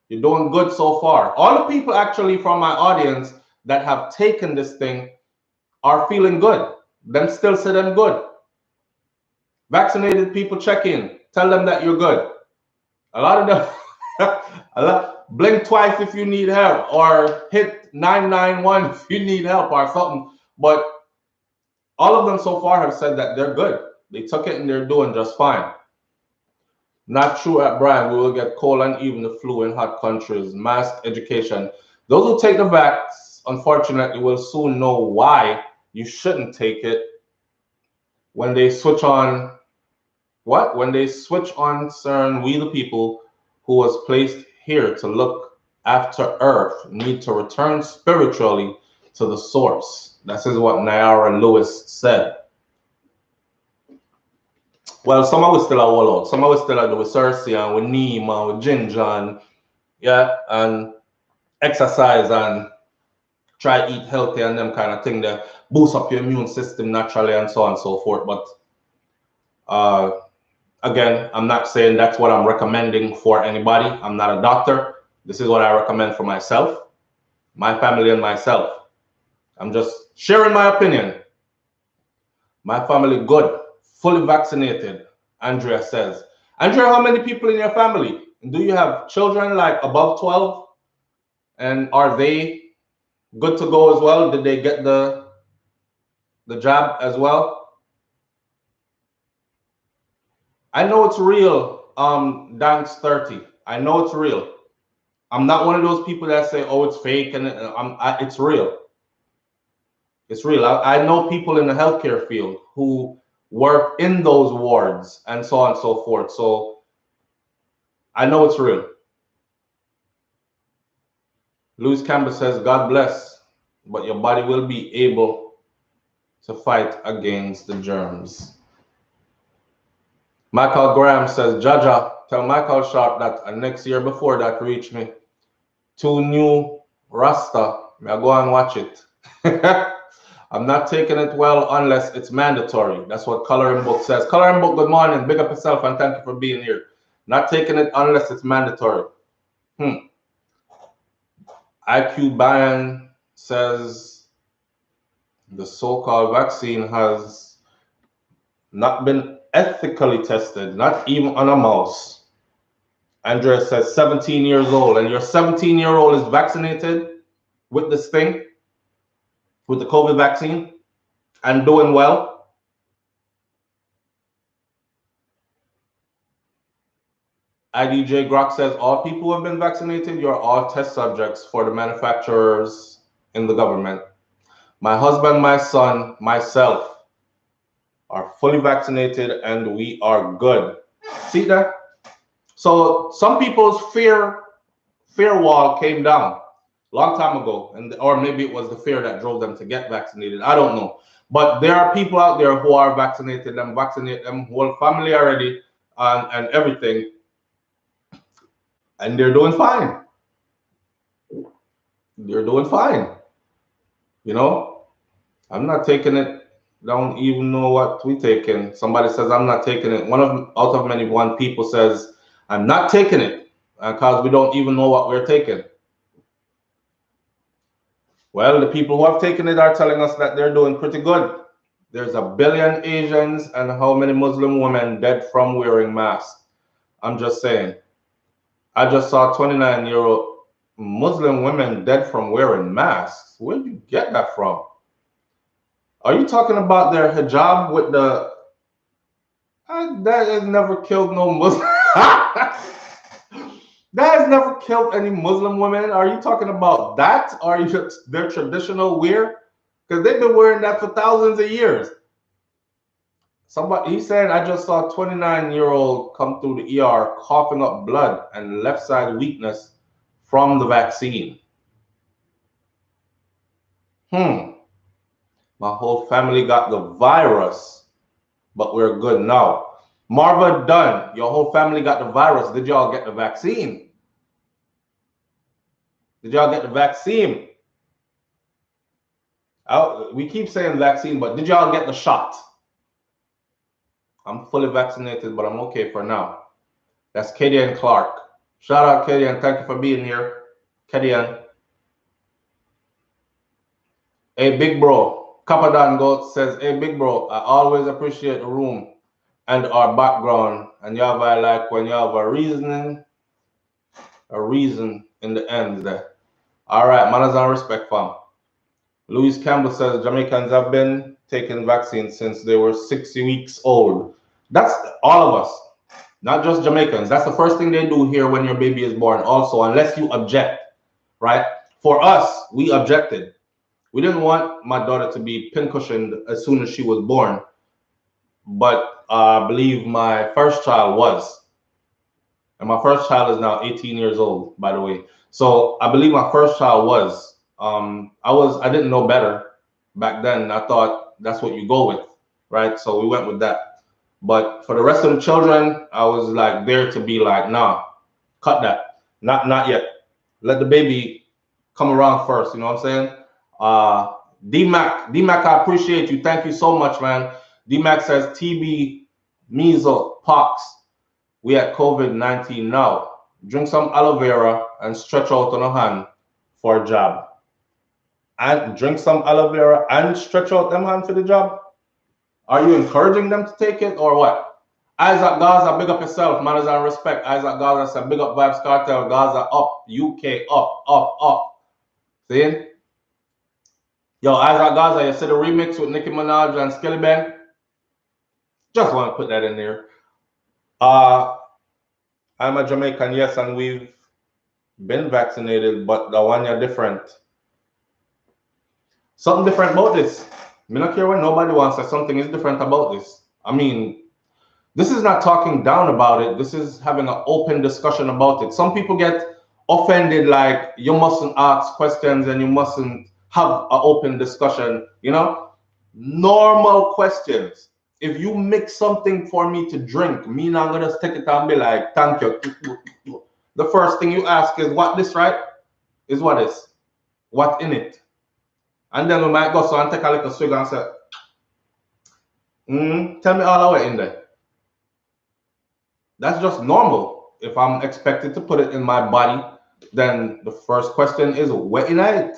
You're doing good so far. All the people actually from my audience that have taken this thing are feeling good. Them still say them good. Vaccinated people, check in. Tell them that you're good. A lot of them, blink twice if you need help, or hit 991 if you need help or something. But all of them so far have said that they're good. They took it and they're doing just fine. Not true at Brian. We will get cold and even the flu in hot countries. Mask education. Those who take the vax, unfortunately, will soon know why you shouldn't take it when they switch on what? When they switch on CERN, we the people who was placed here to look after Earth need to return spiritually to the source. This is what Nyara Lewis said. Well, some of us still are all out. Some of us still are with Cersei and with Neem and with Ginger and and exercise and try eat healthy and them kind of thing that boost up your immune system naturally and so on and so forth. But again, I'm not saying that's what I'm recommending for anybody. I'm not a doctor. This is what I recommend for myself, my family, and myself. I'm just sharing my opinion. My family good, fully vaccinated, Andrea says. Andrea, how many people in your family? Do you have children like above 12? And are they good to go as well? Did they get the jab as well? I know it's real, Danks 30. I know it's real. I'm not one of those people that say, oh, it's fake, and it's real. It's real. I know people in the healthcare field who work in those wards and so on and so forth. So I know it's real. Louis Campbell says, God bless, but your body will be able to fight against the germs. Michael Graham says, Jaja, tell Michael Sharp that next year before that reach me, 2 new Rasta. May I go and watch it. I'm not taking it well unless it's mandatory. That's what Coloring Book says. Coloring Book, good morning. Big up yourself and thank you for being here. Not taking it unless it's mandatory. IQ Bayan says the so-called vaccine has not been ethically tested, not even on a mouse. Andrea says 17 years old, and your 17-year-old is vaccinated with this thing, with the COVID vaccine, and doing well. IDJ Grok says all people who have been vaccinated, you're all test subjects for the manufacturers in the government. My husband, my son, myself are fully vaccinated and we are good. See that? So some people's fear wall came down a long time ago, or maybe it was the fear that drove them to get vaccinated. I don't know. But there are people out there who are vaccinated, them vaccinate them whole family already and everything. And they're doing fine. They're doing fine. You know, I'm not taking it. Don't even know what we taking. Somebody says I'm not taking it. Out of many one people says I'm not taking it because we don't even know what we're taking. Well, the people who have taken it are telling us that they're doing pretty good. There's a billion Asians and how many Muslim women dead from wearing masks? I'm just saying. I just saw 29-year-old Muslim women dead from wearing masks. Where did you get that from? Are you talking about their hijab with the... that has never killed no Muslim. That has never killed any Muslim women. Are you talking about that? Are you just their traditional wear? Because they've been wearing that for thousands of years. Somebody, he said, I just saw a 29-year-old come through the ER coughing up blood and left side weakness from the vaccine. My whole family got the virus, but we're good now. Marva Dunn, your whole family got the virus. Did y'all get the vaccine? Did y'all get the vaccine? We keep saying vaccine, but did y'all get the shot? I'm fully vaccinated, but I'm okay for now. That's Kadian Clark. Shout out, Kadian. Thank you for being here. Kadian. Hey, big bro. Kapadan Goat says, hey, big bro, I always appreciate the room and our background. And you have, I like when you have a reason in the end there. All right, manners and respect, fam. Louis Campbell says Jamaicans have been taking vaccines since they were 6 weeks old. That's all of us, not just Jamaicans. That's the first thing they do here when your baby is born also, unless you object, right? For us, we objected. We didn't want my daughter to be pincushioned as soon as she was born, but I believe my first child was. And my first child is now 18 years old, by the way. So I believe my first child was. I didn't know better back then. I thought that's what you go with, right? So we went with that. But for the rest of the children, I was like there to be like, nah, cut that. Not yet. Let the baby come around first. You know what I'm saying? D-Mac, I appreciate you. Thank you so much, man. D-Mac says TB, measles, pox. We at COVID-19 now. Drink some aloe vera and stretch out on a hand for a job. And drink some aloe vera and stretch out them hand for the job. Are you encouraging them to take it or what? Isaac Gaza, big up yourself. Manners and respect. Isaac Gaza said, big up Vibes Cartel. Gaza up. UK up. See? Yo, Isaac Gaza, you see the remix with Nicki Minaj and Skilly Bang? Just want to put that in there. I'm a Jamaican, yes, and we've been vaccinated, but the one you're different. Something different about this. Me not care when nobody wants that something is different about this. I mean, this is not talking down about it. This is having an open discussion about it. Some people get offended, like you mustn't ask questions and you mustn't have an open discussion, you know? Normal questions. If you make something for me to drink, me not gonna just take it and be like, thank you. The first thing you ask is what this, right? Is what is? What in it? And then we might go so and take a little swig and say, tell me all the way in there. That's just normal. If I'm expected to put it in my body, then the first question is what in it?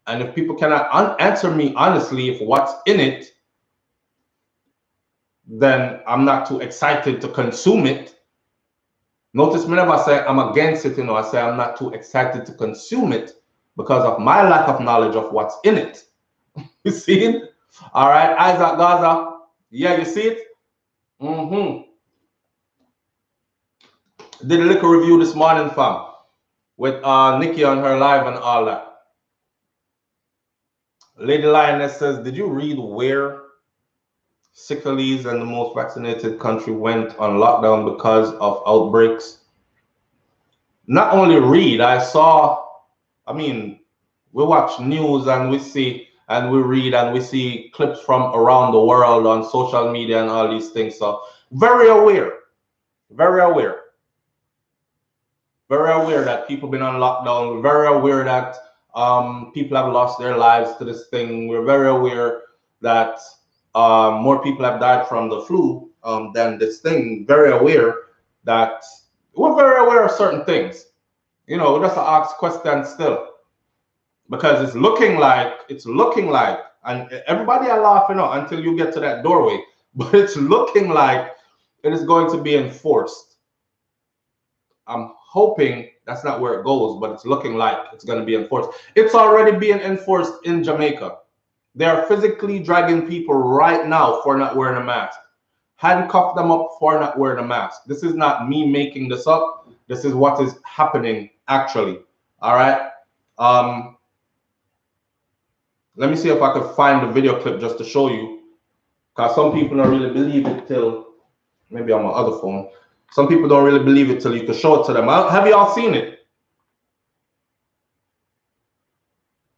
And if people cannot answer me honestly if what's in it, then I'm not too excited to consume it. Notice me never say I'm against it, I say I'm not too excited to consume it because of my lack of knowledge of what's in it. You see it? All right, Isaac Gaza. Yeah, you see it? Did a little review this morning, fam, with Nikki on her live and all that. Lady Lioness says, did you read where Sicily and the most vaccinated country went on lockdown because of outbreaks? Not only read, we watch news and we see and we read and we see clips from around the world on social media and all these things. So very aware that people been on lockdown. We're very aware that people have lost their lives to this thing. We're very aware that more people have died from the flu than this thing. Very aware that we're very aware of certain things. We just ask questions still. because it's looking like, and everybody are laughing out until you get to that doorway, but it's looking like it is going to be enforced. I'm hoping that's not where it goes, but it's looking like it's going to be enforced. It's already being enforced in Jamaica. They are physically dragging people right now for not wearing a mask. Handcuff them up for not wearing a mask. This is not me making this up. This is what is happening actually. All right. Let me see if I can find the video clip just to show you, because some people don't really believe it till, maybe on my other phone. Some people don't really believe it till you can show it to them. Have you all seen it?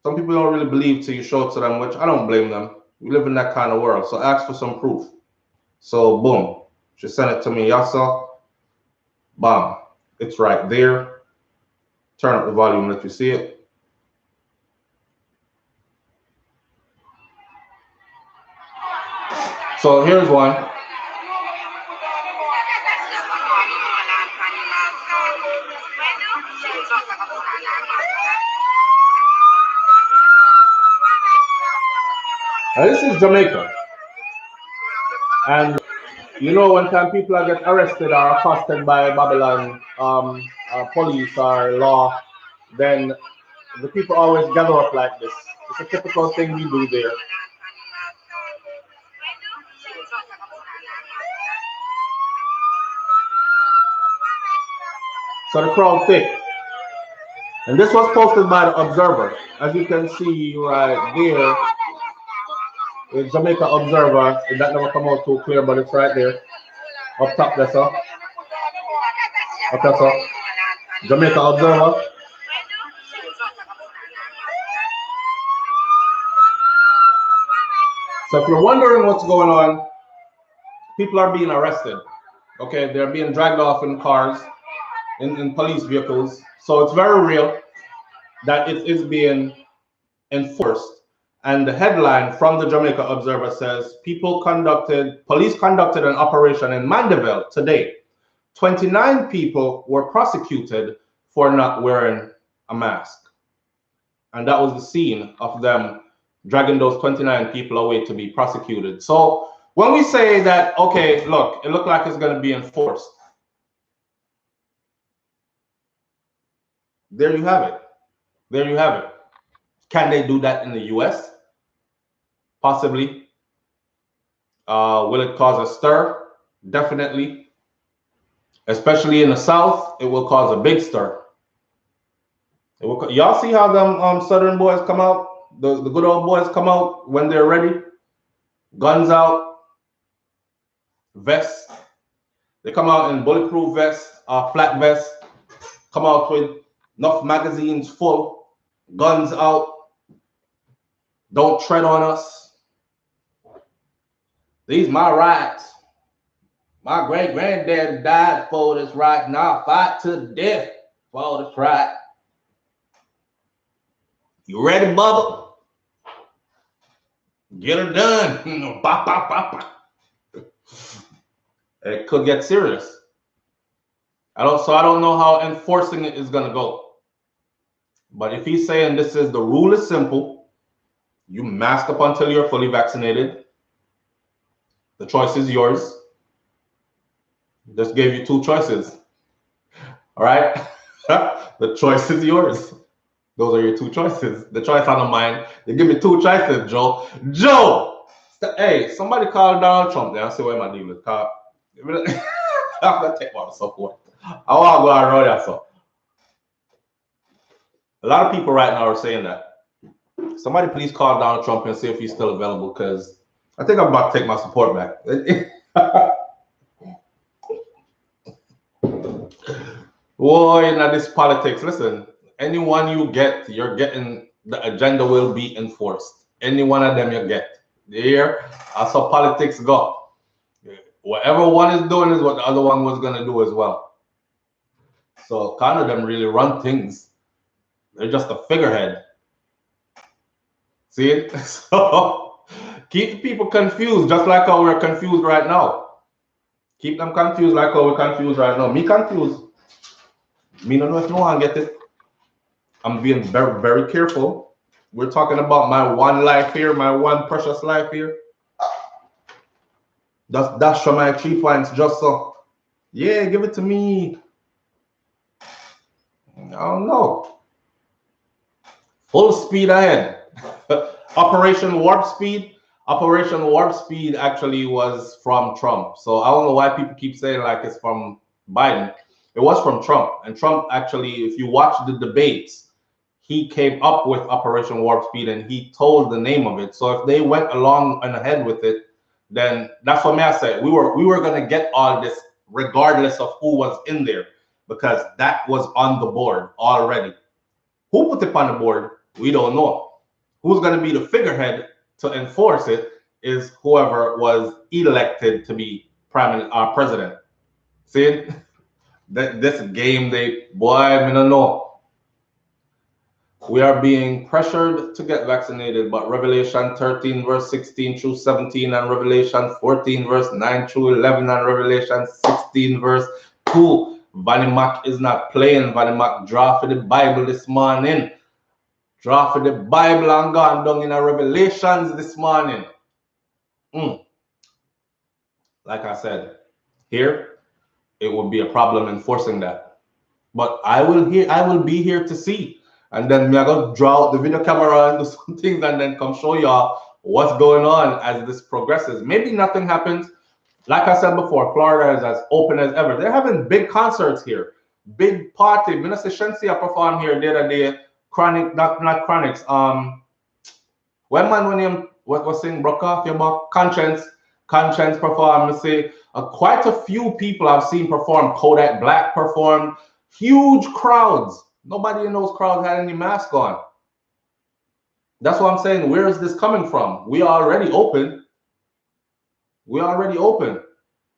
Some people don't really believe till you show it to them, which I don't blame them. We live in that kind of world. So ask for some proof. So boom, she sent it to me. Y'all saw? Bam. It's right there. Turn up the volume, let you see it. So here's one. Now this is Jamaica. And you know, when time people are get arrested or accosted by Babylon police or law, then the people always gather up like this. It's a typical thing we do there. So the crowd thick. And this was posted by the Observer. As you can see right there, the Jamaica Observer. That never come out too clear, but it's right there. Up top there, sir. Up there, sir. Jamaica Observer. So if you're wondering what's going on, people are being arrested. Okay, they're being dragged off in cars, in police vehicles. So it's very real that it is being enforced. And the headline from the Jamaica Observer says, police conducted an operation in Mandeville today. 29 people were prosecuted for not wearing a mask. And that was the scene of them dragging those 29 people away to be prosecuted. So when we say that, okay, look, it looked like it's going to be enforced. There you have it. There you have it. Can they do that in the US? Possibly. Will it cause a stir? Definitely. Especially in the South, it will cause a big stir. Y'all see how them Southern boys come out? The good old boys come out when they're ready. Guns out. Vests. They come out in bulletproof vests, flat vests. Come out with enough magazines full. Guns out. Don't tread on us. These my rights. My great granddad died for this right now. Fight to death for this right. You ready, Bubba? Get her done. Bop, bop, bop. It could get serious. I don't know how enforcing it is gonna go. But if he's saying this is the rule is simple, you mask up until you're fully vaccinated. The choice is yours. Just gave you two choices. All right? The choice is yours. Those are your two choices. The choice on the mind. They give me two choices, Joe. Joe! Hey, somebody call Donald Trump there. I see where my deal is. I'm going to take my support. I want to go around that. So. A lot of people right now are saying that. Somebody please call Donald Trump and see if he's still available, because I think I'm about to take my support back. Boy, now this politics. Listen, anyone you get, you're getting, the agenda will be enforced. Any one of them you get. There, that's how politics go. Whatever one is doing is what the other one was going to do as well. So kind of them really run things. They're just a figurehead. See it? So keep the people confused, just like how we're confused right now. Keep them confused like how we're confused right now. Me confused. Me don't know if no one get it. I'm being very, very careful. We're talking about my one life here, my one precious life here. That's for my 3 points just so. Yeah, give it to me. I don't know. Full speed ahead. Operation Warp Speed. Operation Warp Speed actually was from Trump. So I don't know why people keep saying like it's from Biden. It was from Trump. And Trump actually, if you watch the debates, he came up with Operation Warp Speed and he told the name of it. So if they went along and ahead with it, then that's what I said. We were gonna get all this regardless of who was in there because that was on the board already. Who put it on the board? We don't know. Who's going to be the figurehead to enforce it is whoever was elected to be president. See, this game, boy, I don't know. We are being pressured to get vaccinated, but Revelation 13 verse 16 through 17 and Revelation 14 verse 9 through 11 and Revelation 16 verse 2. Vanny Mac is not playing. Vanny Mac draw for the Bible this morning. Draw for the Bible and gone down in a Revelations this morning. Like I said, here it would be a problem enforcing that. But I will be here to see. And then me I go draw out the video camera and do some things and then come show y'all what's going on as this progresses. Maybe nothing happens. Like I said before, Florida is as open as ever. They're having big concerts here. Big party. Minister Shensia performed here the other day. Chronic, not Chronics. When him what was saying broke off your back, Conscience performed. Say quite a few people I've seen perform. Kodak Black performed. Huge crowds. Nobody in those crowds had any mask on. That's what I'm saying. Where is this coming from? We are already open. We already open.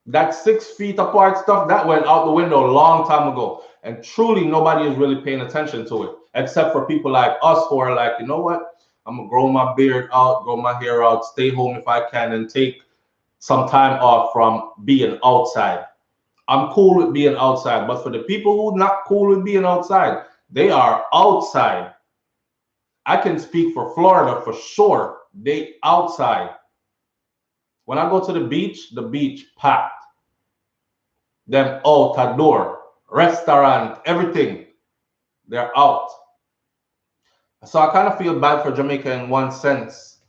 That 6 feet apart stuff that went out the window a long time ago, and truly nobody is really paying attention to it, except for people like us who are like, you know what? I'm gonna grow my beard out, grow my hair out, stay home if I can, and take some time off from being outside. I'm cool with being outside, but for the people who not cool with being outside, they are outside. I can speak for Florida for sure. They outside. When I go to the beach packed. Them out at door, restaurant, everything. They're out. So I kind of feel bad for Jamaica in one sense.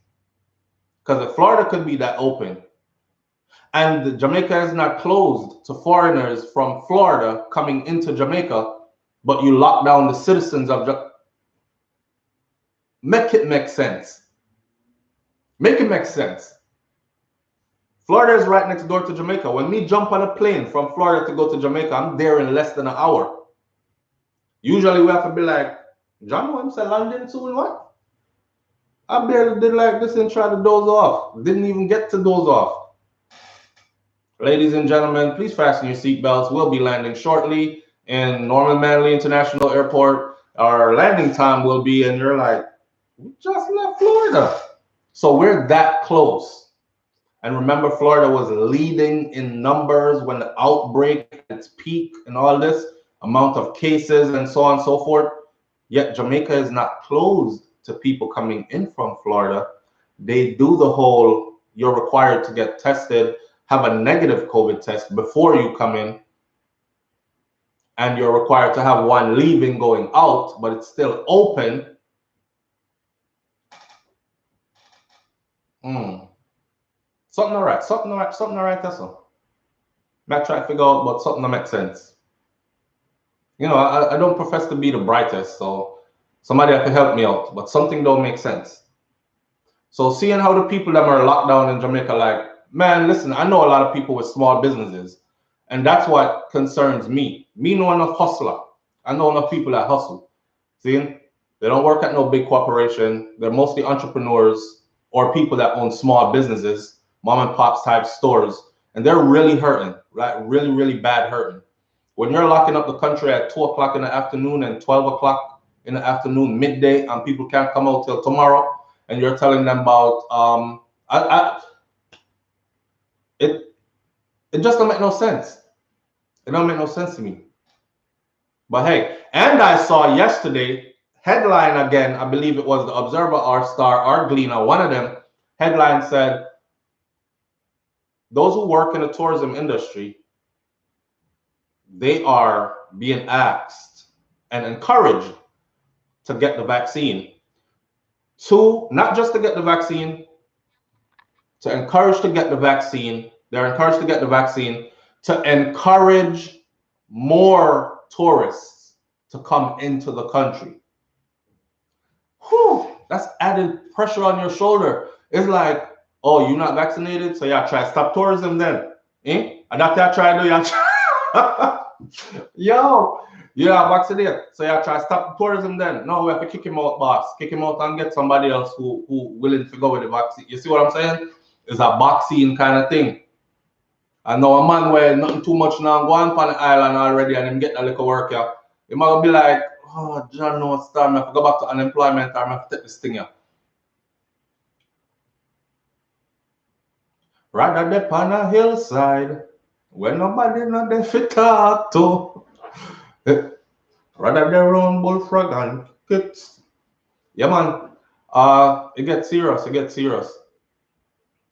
Because if Florida could be that open, and Jamaica is not closed to foreigners from Florida coming into Jamaica, but you lock down the citizens of Jamaica. Make it make sense. Make it make sense. Florida is right next door to Jamaica. When me jump on a plane from Florida to go to Jamaica, I'm there in less than an hour. Usually we have to be like, John, what say London soon, what? I barely did like this and try to doze off. Didn't even get to doze off. Ladies and gentlemen, please fasten your seatbelts. We'll be landing shortly in Norman Manley International Airport. Our landing time will be, and you're like, we just left Florida. So we're that close. And remember, Florida was leading in numbers when the outbreak at its peak and all this amount of cases and so on and so forth. Yet Jamaica is not closed to people coming in from Florida. They do the whole, you're required to get tested, have a negative COVID test before you come in. And you're required to have one leaving going out, but it's still open. Something all right, that's all. Might try to figure out, but something that makes sense. You know, I don't profess to be the brightest, so somebody have to help me out, but something don't make sense. So seeing how the people that are locked down in Jamaica, like, man, listen, I know a lot of people with small businesses, and that's what concerns me. Me know enough hustler. I know enough people that hustle. See, they don't work at no big corporation. They're mostly entrepreneurs or people that own small businesses, mom and pops type stores, and they're really hurting, like really, really bad hurting. When you're locking up the country at 2 o'clock in the afternoon and 12 o'clock in the afternoon, midday, and people can't come out till tomorrow, and you're telling them about, it just don't make no sense. It don't make no sense to me. But hey, and I saw yesterday, Headline again, I believe it was the Observer or Star or Gleaner, one of them. Headline said, those who work in the tourism industry, they are being asked and encouraged to get the vaccine. To not just to get the vaccine, to encourage to get the vaccine. They're encouraged to get the vaccine to encourage more tourists to come into the country. Whew, that's added pressure on your shoulder. It's like, oh, you're not vaccinated, so yeah, try to stop tourism then. Eh? And that's what I try to do, yeah. Yo, you're not vaccinated, so yeah, try to stop the tourism then. No, we have to kick him out, boss. Kick him out and get somebody else who willing to go with the vaccine. You see what I'm saying? It's a vaccine kind of thing. I know a man where nothing too much now go on the island already and him get a little work here. He might be like, oh, John, no, it's time. I have to go back to unemployment or I have to take this thing here. Rather than on a hillside where nobody not there fit talk to. Rather than run bullfrog and kids. Yeah, man. It gets serious. It gets serious.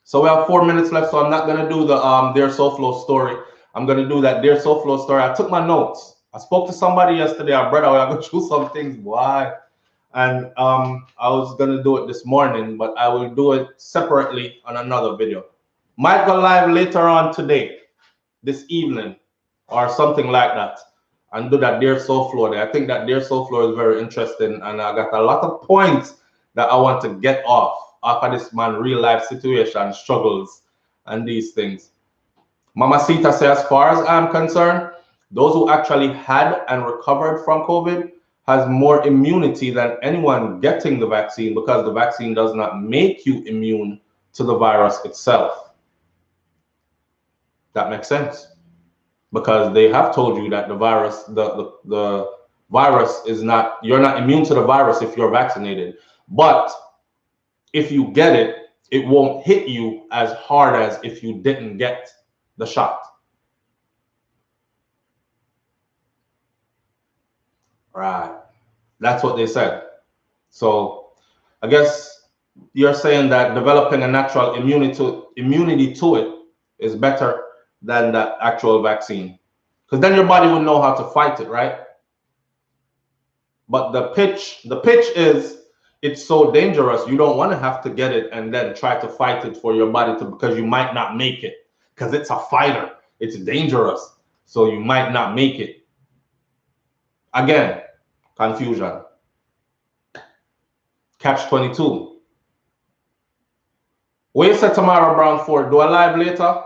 So we have 4 minutes left, so I'm not gonna do the Dear SoFlo story. I'm gonna do that Dear SoFlo story. I took my notes. I spoke to somebody yesterday, our brother. I go through some things, boy. And I was gonna do it this morning, but I will do it separately on another video. Might go live later on today, this evening, or something like that, and do that Dear SoFlo there. I think that Dear SoFlo is very interesting, and I got a lot of points that I want to get off of this man real life situation, struggles, and these things. Mama Sita says, as far as I'm concerned, those who actually had and recovered from COVID has more immunity than anyone getting the vaccine, because the vaccine does not make you immune to the virus itself. That makes sense, because they have told you that the virus, the virus is not, you're not immune to the virus if you're vaccinated. But if you get it, it won't hit you as hard as if you didn't get the shot. Right. That's what they said. So I guess you're saying that developing a natural immunity to it is better than the actual vaccine, because then your body will know how to fight it, right? But the pitch is, it's so dangerous, you don't want to have to get it and then try to fight it for your body to, because you might not make it, because it's a fighter, it's dangerous, so you might not make it. Again, confusion. Catch-22. What you said tomorrow, Brown Ford? Do a live later?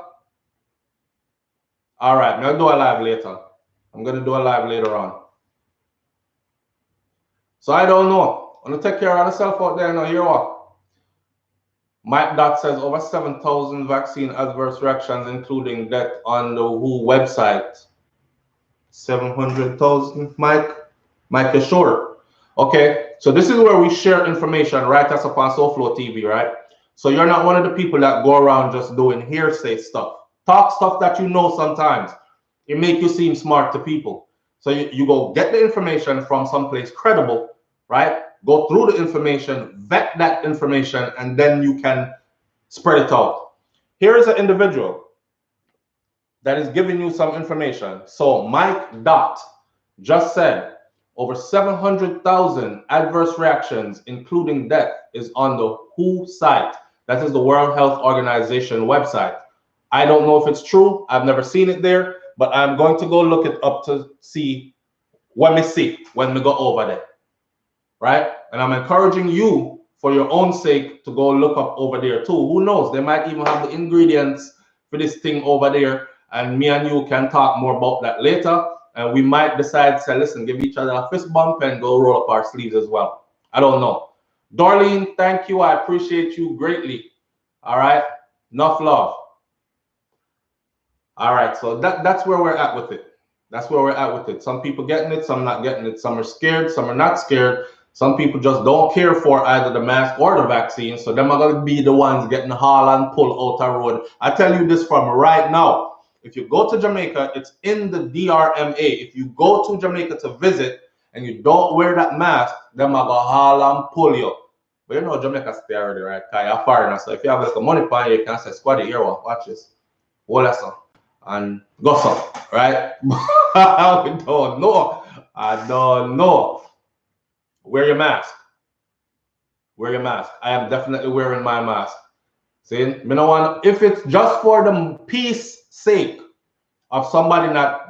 All right, I'll do a live later. I'm going to do a live later on. So I don't know. I'm going to take care of yourself out there now. Hear what? Mike Dot says over 7,000 vaccine adverse reactions, including death on the WHO website. 700,000, Mike? Mike, you sure? Okay, so this is where we share information, right? That's upon SoFlo TV, right? So you're not one of the people that go around just doing hearsay stuff. Talk stuff that you know sometimes. It make you seem smart to people. So you go get the information from someplace credible, right? Go through the information, vet that information, and then you can spread it out. Here is an individual that is giving you some information. So Mike Dot just said over 700,000 adverse reactions, including death, is on the WHO site. That is the World Health Organization website. I don't know if it's true. I've never seen it there, but I'm going to go look it up to see what we see when we go over there, right? And I'm encouraging you, for your own sake, to go look up over there too. Who knows? They might even have the ingredients for this thing over there, and me and you can talk more about that later. And we might decide to say, listen, give each other a fist bump and go roll up our sleeves as well. I don't know. Darlene, thank you. I appreciate you greatly. All right. Enough love. All right. So that's where we're at with it. That's where we're at with it. Some people getting it, some not getting it. Some are scared, some are not scared. Some people just don't care for either the mask or the vaccine. So them are going to be the ones getting haul and pull out a road. I tell you this from right now. If you go to Jamaica, it's in the DRMA. If you go to Jamaica to visit and you don't wear that mask, them a go haul and pull you. But you know Jamaica stay already, right? Because you're foreigner. So if you have like a money pan, you can say, squad it here, watch this. Hold that son. And go some, right? I don't know. I don't know. Wear your mask. Wear your mask. I am definitely wearing my mask. See, me no want, if it's just for the peace sake of somebody that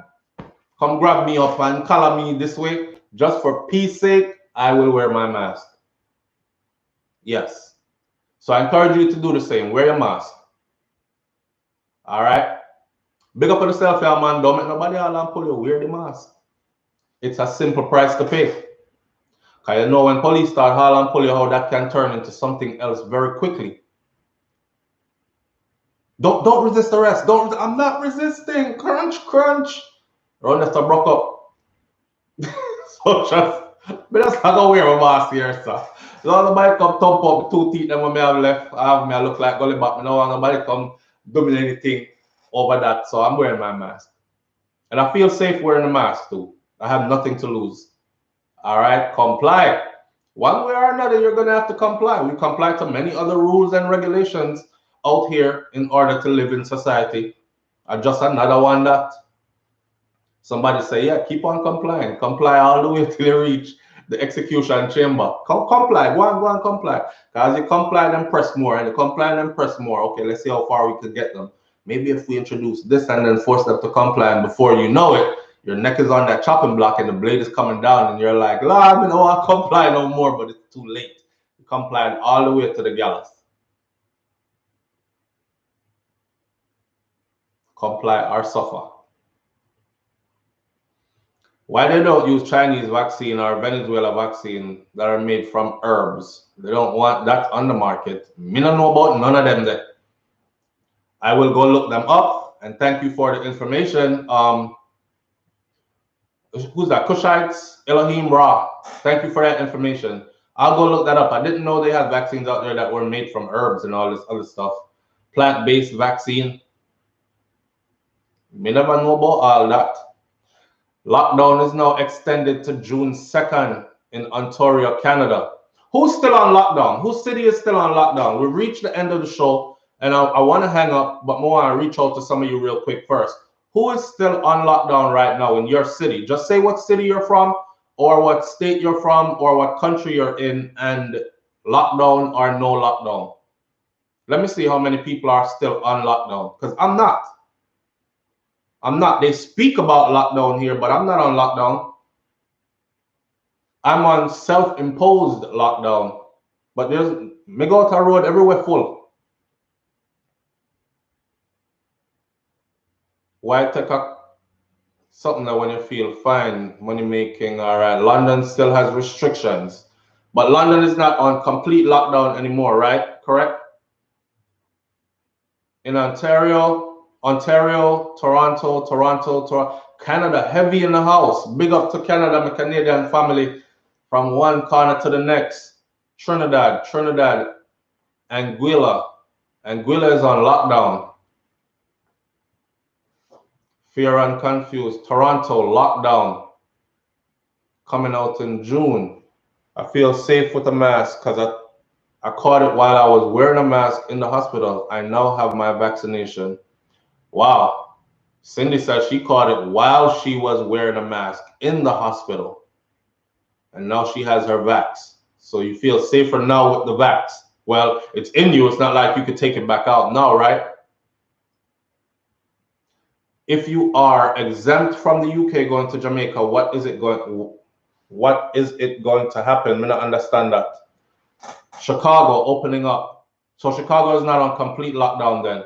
come grab me up and color me this way, just for peace sake, I will wear my mask. Yes. So I encourage you to do the same. Wear your mask. All right. Big up on yourself, yeah, man. Don't make nobody all and pull you. Wear the mask. It's a simple price to pay. Because you know when police start haul and pull you, how that can turn into something else very quickly. Don't resist arrest. I'm not resisting. Crunch, crunch. Run that to broke up. So just not gonna wear my mask here, sir. So nobody come thump up the 2 teeth them when me have left. I have me I look like gully back. Me no want nobody come do me anything over that. So I'm wearing my mask. And I feel safe wearing the mask too. I have nothing to lose. All right, comply. One way or another, you're gonna have to comply. We comply to many other rules and regulations out here in order to live in society. And just another one that somebody say, yeah, keep on complying. Comply all the way till you reach the execution chamber. Comply, go on, comply. Because you comply, then press more, and you comply, then press more. Okay, let's see how far we could get them. Maybe if we introduce this and then force them to comply, and before you know it, your neck is on that chopping block and the blade is coming down, and you're like, Lord, I don't want to comply no more, but it's too late. You complied all the way to the gallows. Comply or suffer. Why they don't use Chinese vaccine or Venezuela vaccine that are made from herbs? They don't want that on the market. Me don't know about none of them there. I will go look them up, and thank you for the information. Who's that? Kushites, Elohim Ra. Thank you for that information. I'll go look that up. I didn't know they had vaccines out there that were made from herbs and all this other stuff. Plant-based vaccine. Me never know about all that. Lockdown is now extended to June 2nd in Ontario, Canada. Who's still on lockdown? Whose city is still on lockdown? We've reached the end of the show, and I want to hang up, but more I want to reach out to some of you real quick first. Who is still on lockdown right now in your city? Just say what city you're from, or what state you're from, or what country you're in, and lockdown or no lockdown. Let me see how many people are still on lockdown, because I'm not. They speak about lockdown here, but I'm not on lockdown. I'm on self-imposed lockdown. But there's me go out a road everywhere full. Why take something that when you feel fine, money making, all right. London still has restrictions. But London is not on complete lockdown anymore, right? Correct? In Ontario, Toronto, Canada, heavy in the house. Big up to Canada, my Canadian family, from one corner to the next. Trinidad, Anguilla. Anguilla is on lockdown. Fear and confused. Toronto, lockdown. Coming out in June. I feel safe with a mask because I caught it while I was wearing a mask in the hospital. I now have my vaccination. Wow. Cindy said she caught it while she was wearing a mask in the hospital. And now she has her vax. So you feel safer now with the vax. Well, it's in you. It's not like you could take it back out now, right? If you are exempt from the UK going to Jamaica, what is it going to happen? I don't understand that. Chicago opening up. So Chicago is not on complete lockdown then.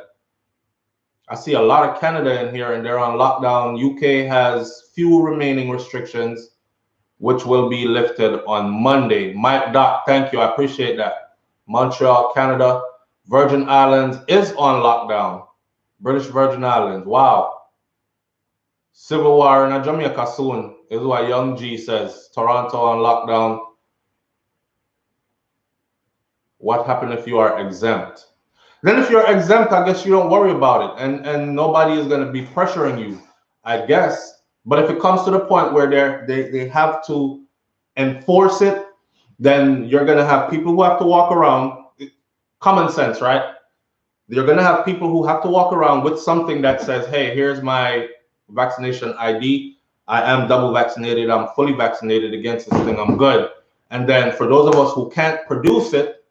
I see a lot of Canada in here and they're on lockdown. UK has few remaining restrictions, which will be lifted on Monday. Mike Doc, thank you. I appreciate that. Montreal, Canada. Virgin Islands is on lockdown. British Virgin Islands. Wow. Civil war in Jamaica soon is what Young G says. Toronto on lockdown. What happens if you are exempt? Then if you're exempt, I guess you don't worry about it. And nobody is going to be pressuring you, I guess. But if it comes to the point where they have to enforce it, then you're going to have people who have to walk around, common sense, right? You're going to have people who have to walk around with something that says, hey, here's my vaccination ID. I am double vaccinated. I'm fully vaccinated against this thing. I'm good. And then for those of us who can't produce it,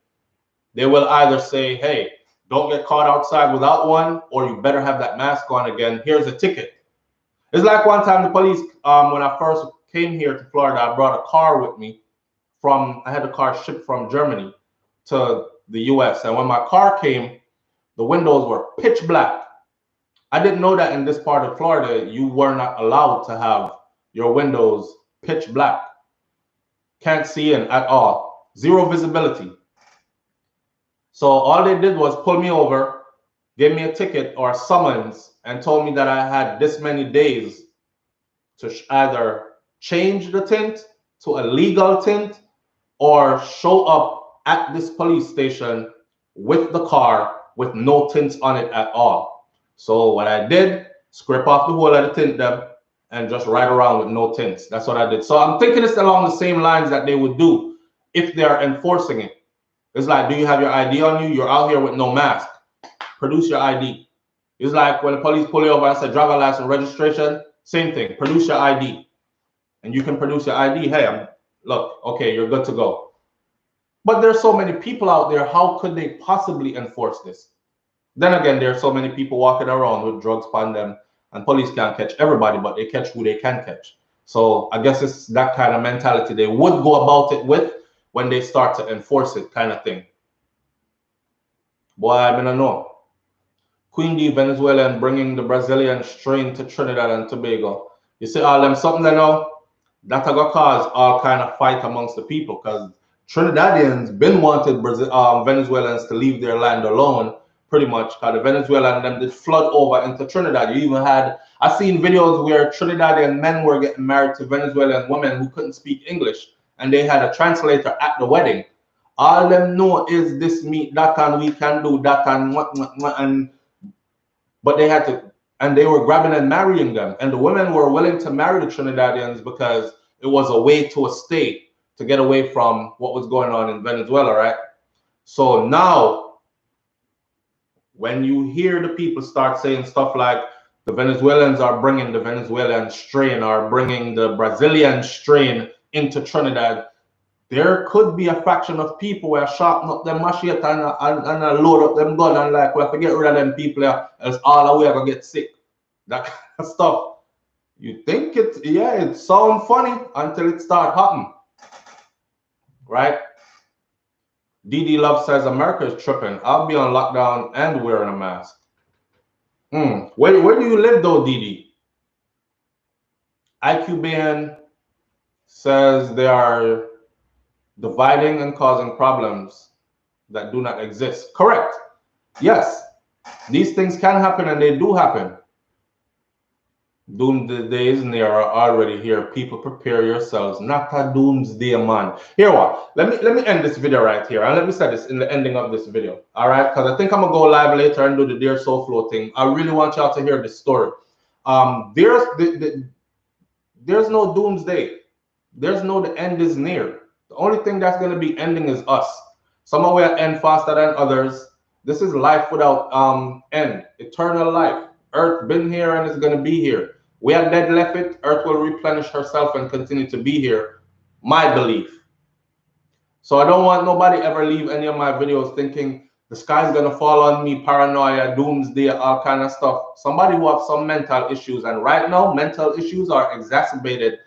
they will either say, hey, don't get caught outside without one, or you better have that mask on again. Here's a ticket. It's like one time the police, when I first came here to Florida, I brought a car with me I had a car shipped from Germany to the US. And when my car came, the windows were pitch black. I didn't know that in this part of Florida, you were not allowed to have your windows pitch black. Can't see in at all. Zero visibility. So all they did was pull me over, gave me a ticket or a summons, and told me that I had this many days to either change the tint to a legal tint or show up at this police station with the car with no tints on it at all. So what I did, scrape off the whole of the tint them and just ride around with no tints. That's what I did. So I'm thinking it's along the same lines that they would do if they're enforcing it. It's like, do you have your ID on you? You're out here with no mask. Produce your ID. It's like when the police pull you over and say driver license registration, same thing. Produce your ID. And you can produce your ID. Hey, look, okay, you're good to go. But there's so many people out there. How could they possibly enforce this? Then again, there are so many people walking around with drugs upon them, and police can't catch everybody, but they catch who they can catch. So I guess it's that kind of mentality they would go about it with when they start to enforce it, kind of thing. Boy, I don't know. Queen D, Venezuelan, bringing the Brazilian strain to Trinidad and Tobago. You see all them something they know that are gonna cause all kind of fight amongst the people, because Trinidadians been wanted Venezuelans to leave their land alone, pretty much, because the Venezuelans them did flood over into Trinidad. You even had, I seen videos where Trinidadian men were getting married to Venezuelan women who couldn't speak English, and they had a translator at the wedding. All them know is this meat, that, and we can do that, and what, and but they had to, and they were grabbing and marrying them, and the women were willing to marry the Trinidadians because it was a way to a state to get away from what was going on in Venezuela, right? So now, when you hear the people start saying stuff like the Venezuelans are bringing the Venezuelan strain or bringing the Brazilian strain into Trinidad, there could be a fraction of people where sharpen up them machete and load up them gun and like we have to get rid of them people here, else all the way are gonna get sick. That kind of stuff. You think it sounds funny until it start happening. Right? DD Love says America is tripping. I'll be on lockdown and wearing a mask. Where do you live though, DD? IQ Ban says they are dividing and causing problems that do not exist. Correct. Yes, these things can happen and they do happen. Doomsday is near already here. People, prepare yourselves. Not a doomsday, man. Here what? Let me end this video right here, and let me say this in the ending of this video. All right, because I think I'm gonna go live later and do the Dear Soul Flow thing. I really want y'all to hear this story. There's no doomsday. There's no the end is near. The only thing that's gonna be ending is us. Some of us end faster than others. This is life without end. Eternal life. Earth been here and is gonna be here. We are dead left it, Earth will replenish herself and continue to be here. My belief. So I don't want nobody ever leave any of my videos thinking the sky's gonna fall on me, paranoia, doomsday, all kind of stuff. Somebody who have some mental issues, and right now mental issues are exacerbated,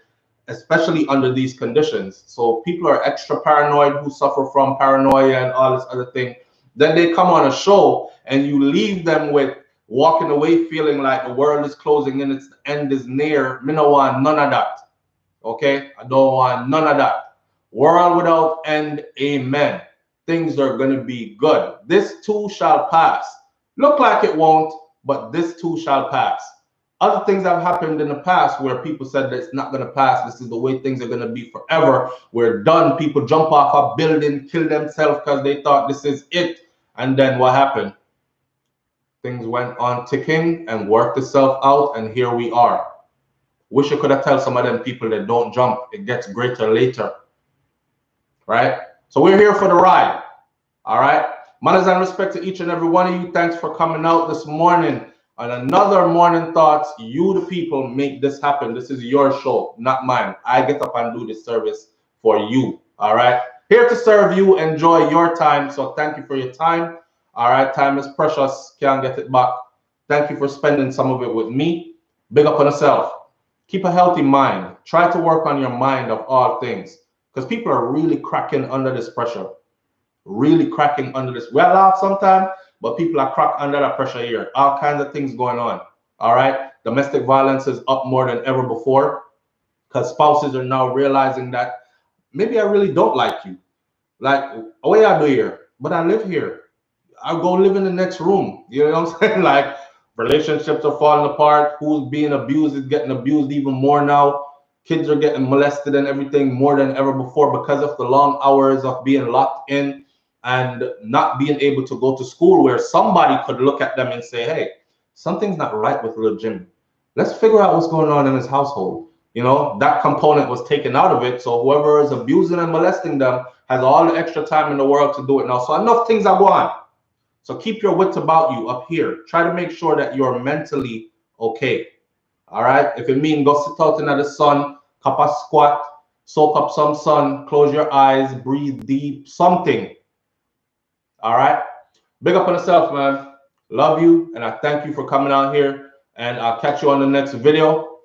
especially under these conditions. So people are extra paranoid who suffer from paranoia and all this other thing. Then they come on a show and you leave them with walking away feeling like the world is closing in, its end is near. Me no want none of that. Okay? I don't want none of that. World without end, amen. Things are going to be good. This too shall pass. Look like it won't, but this too shall pass. Other things have happened in the past where people said that it's not going to pass. This is the way things are going to be forever. We're done. People jump off a building, kill themselves because they thought this is it. And then what happened? Things went on ticking and worked itself out, and here we are. Wish I could have told some of them people that don't jump. It gets greater later. right? So we're here for the ride. All right. Manners and respect to each and every one of you. Thanks for coming out this morning on another Morning Thoughts. You, the people, make this happen. This is your show, not mine. I get up and do this service for you. All right. Here to serve you. Enjoy your time. So thank you for your time. All right. Time is precious. Can't get it back. Thank you for spending some of it with me. Big up on yourself. Keep a healthy mind. Try to work on your mind of all things because people are really cracking under this pressure. Really cracking under this. Well off sometimes, but people are cracked under that pressure here. All kinds of things going on. All right. Domestic violence is up more than ever before because spouses are now realizing that maybe I really don't like you. Like, away I do here, but I live here. I'll go live in the next room. You know what I'm saying? Like, relationships are falling apart. Who's being abused is getting abused even more now. Kids are getting molested and everything more than ever before because of the long hours of being locked in and not being able to go to school, where somebody could look at them and say, hey, something's not right with little Jimmy. Let's figure out what's going on in his household. You know, that component was taken out of it. So whoever is abusing and molesting them has all the extra time in the world to do it now. So enough things are going on. So keep your wits about you up here. Try to make sure that you're mentally okay. All right. If it means go sit out in the sun, cup a squat, soak up some sun, close your eyes, breathe deep, something. All right. Big up on yourself, man. Love you. And I thank you for coming out here. And I'll catch you on the next video.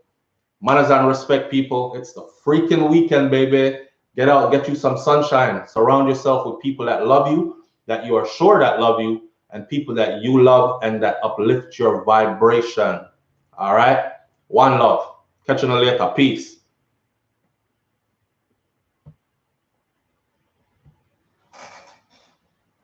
Manners and respect, people. It's the freaking weekend, baby. Get out, get you some sunshine. Surround yourself with people that love you, that you are sure that love you, and people that you love and that uplift your vibration. All right? One love. Catch you later. Peace.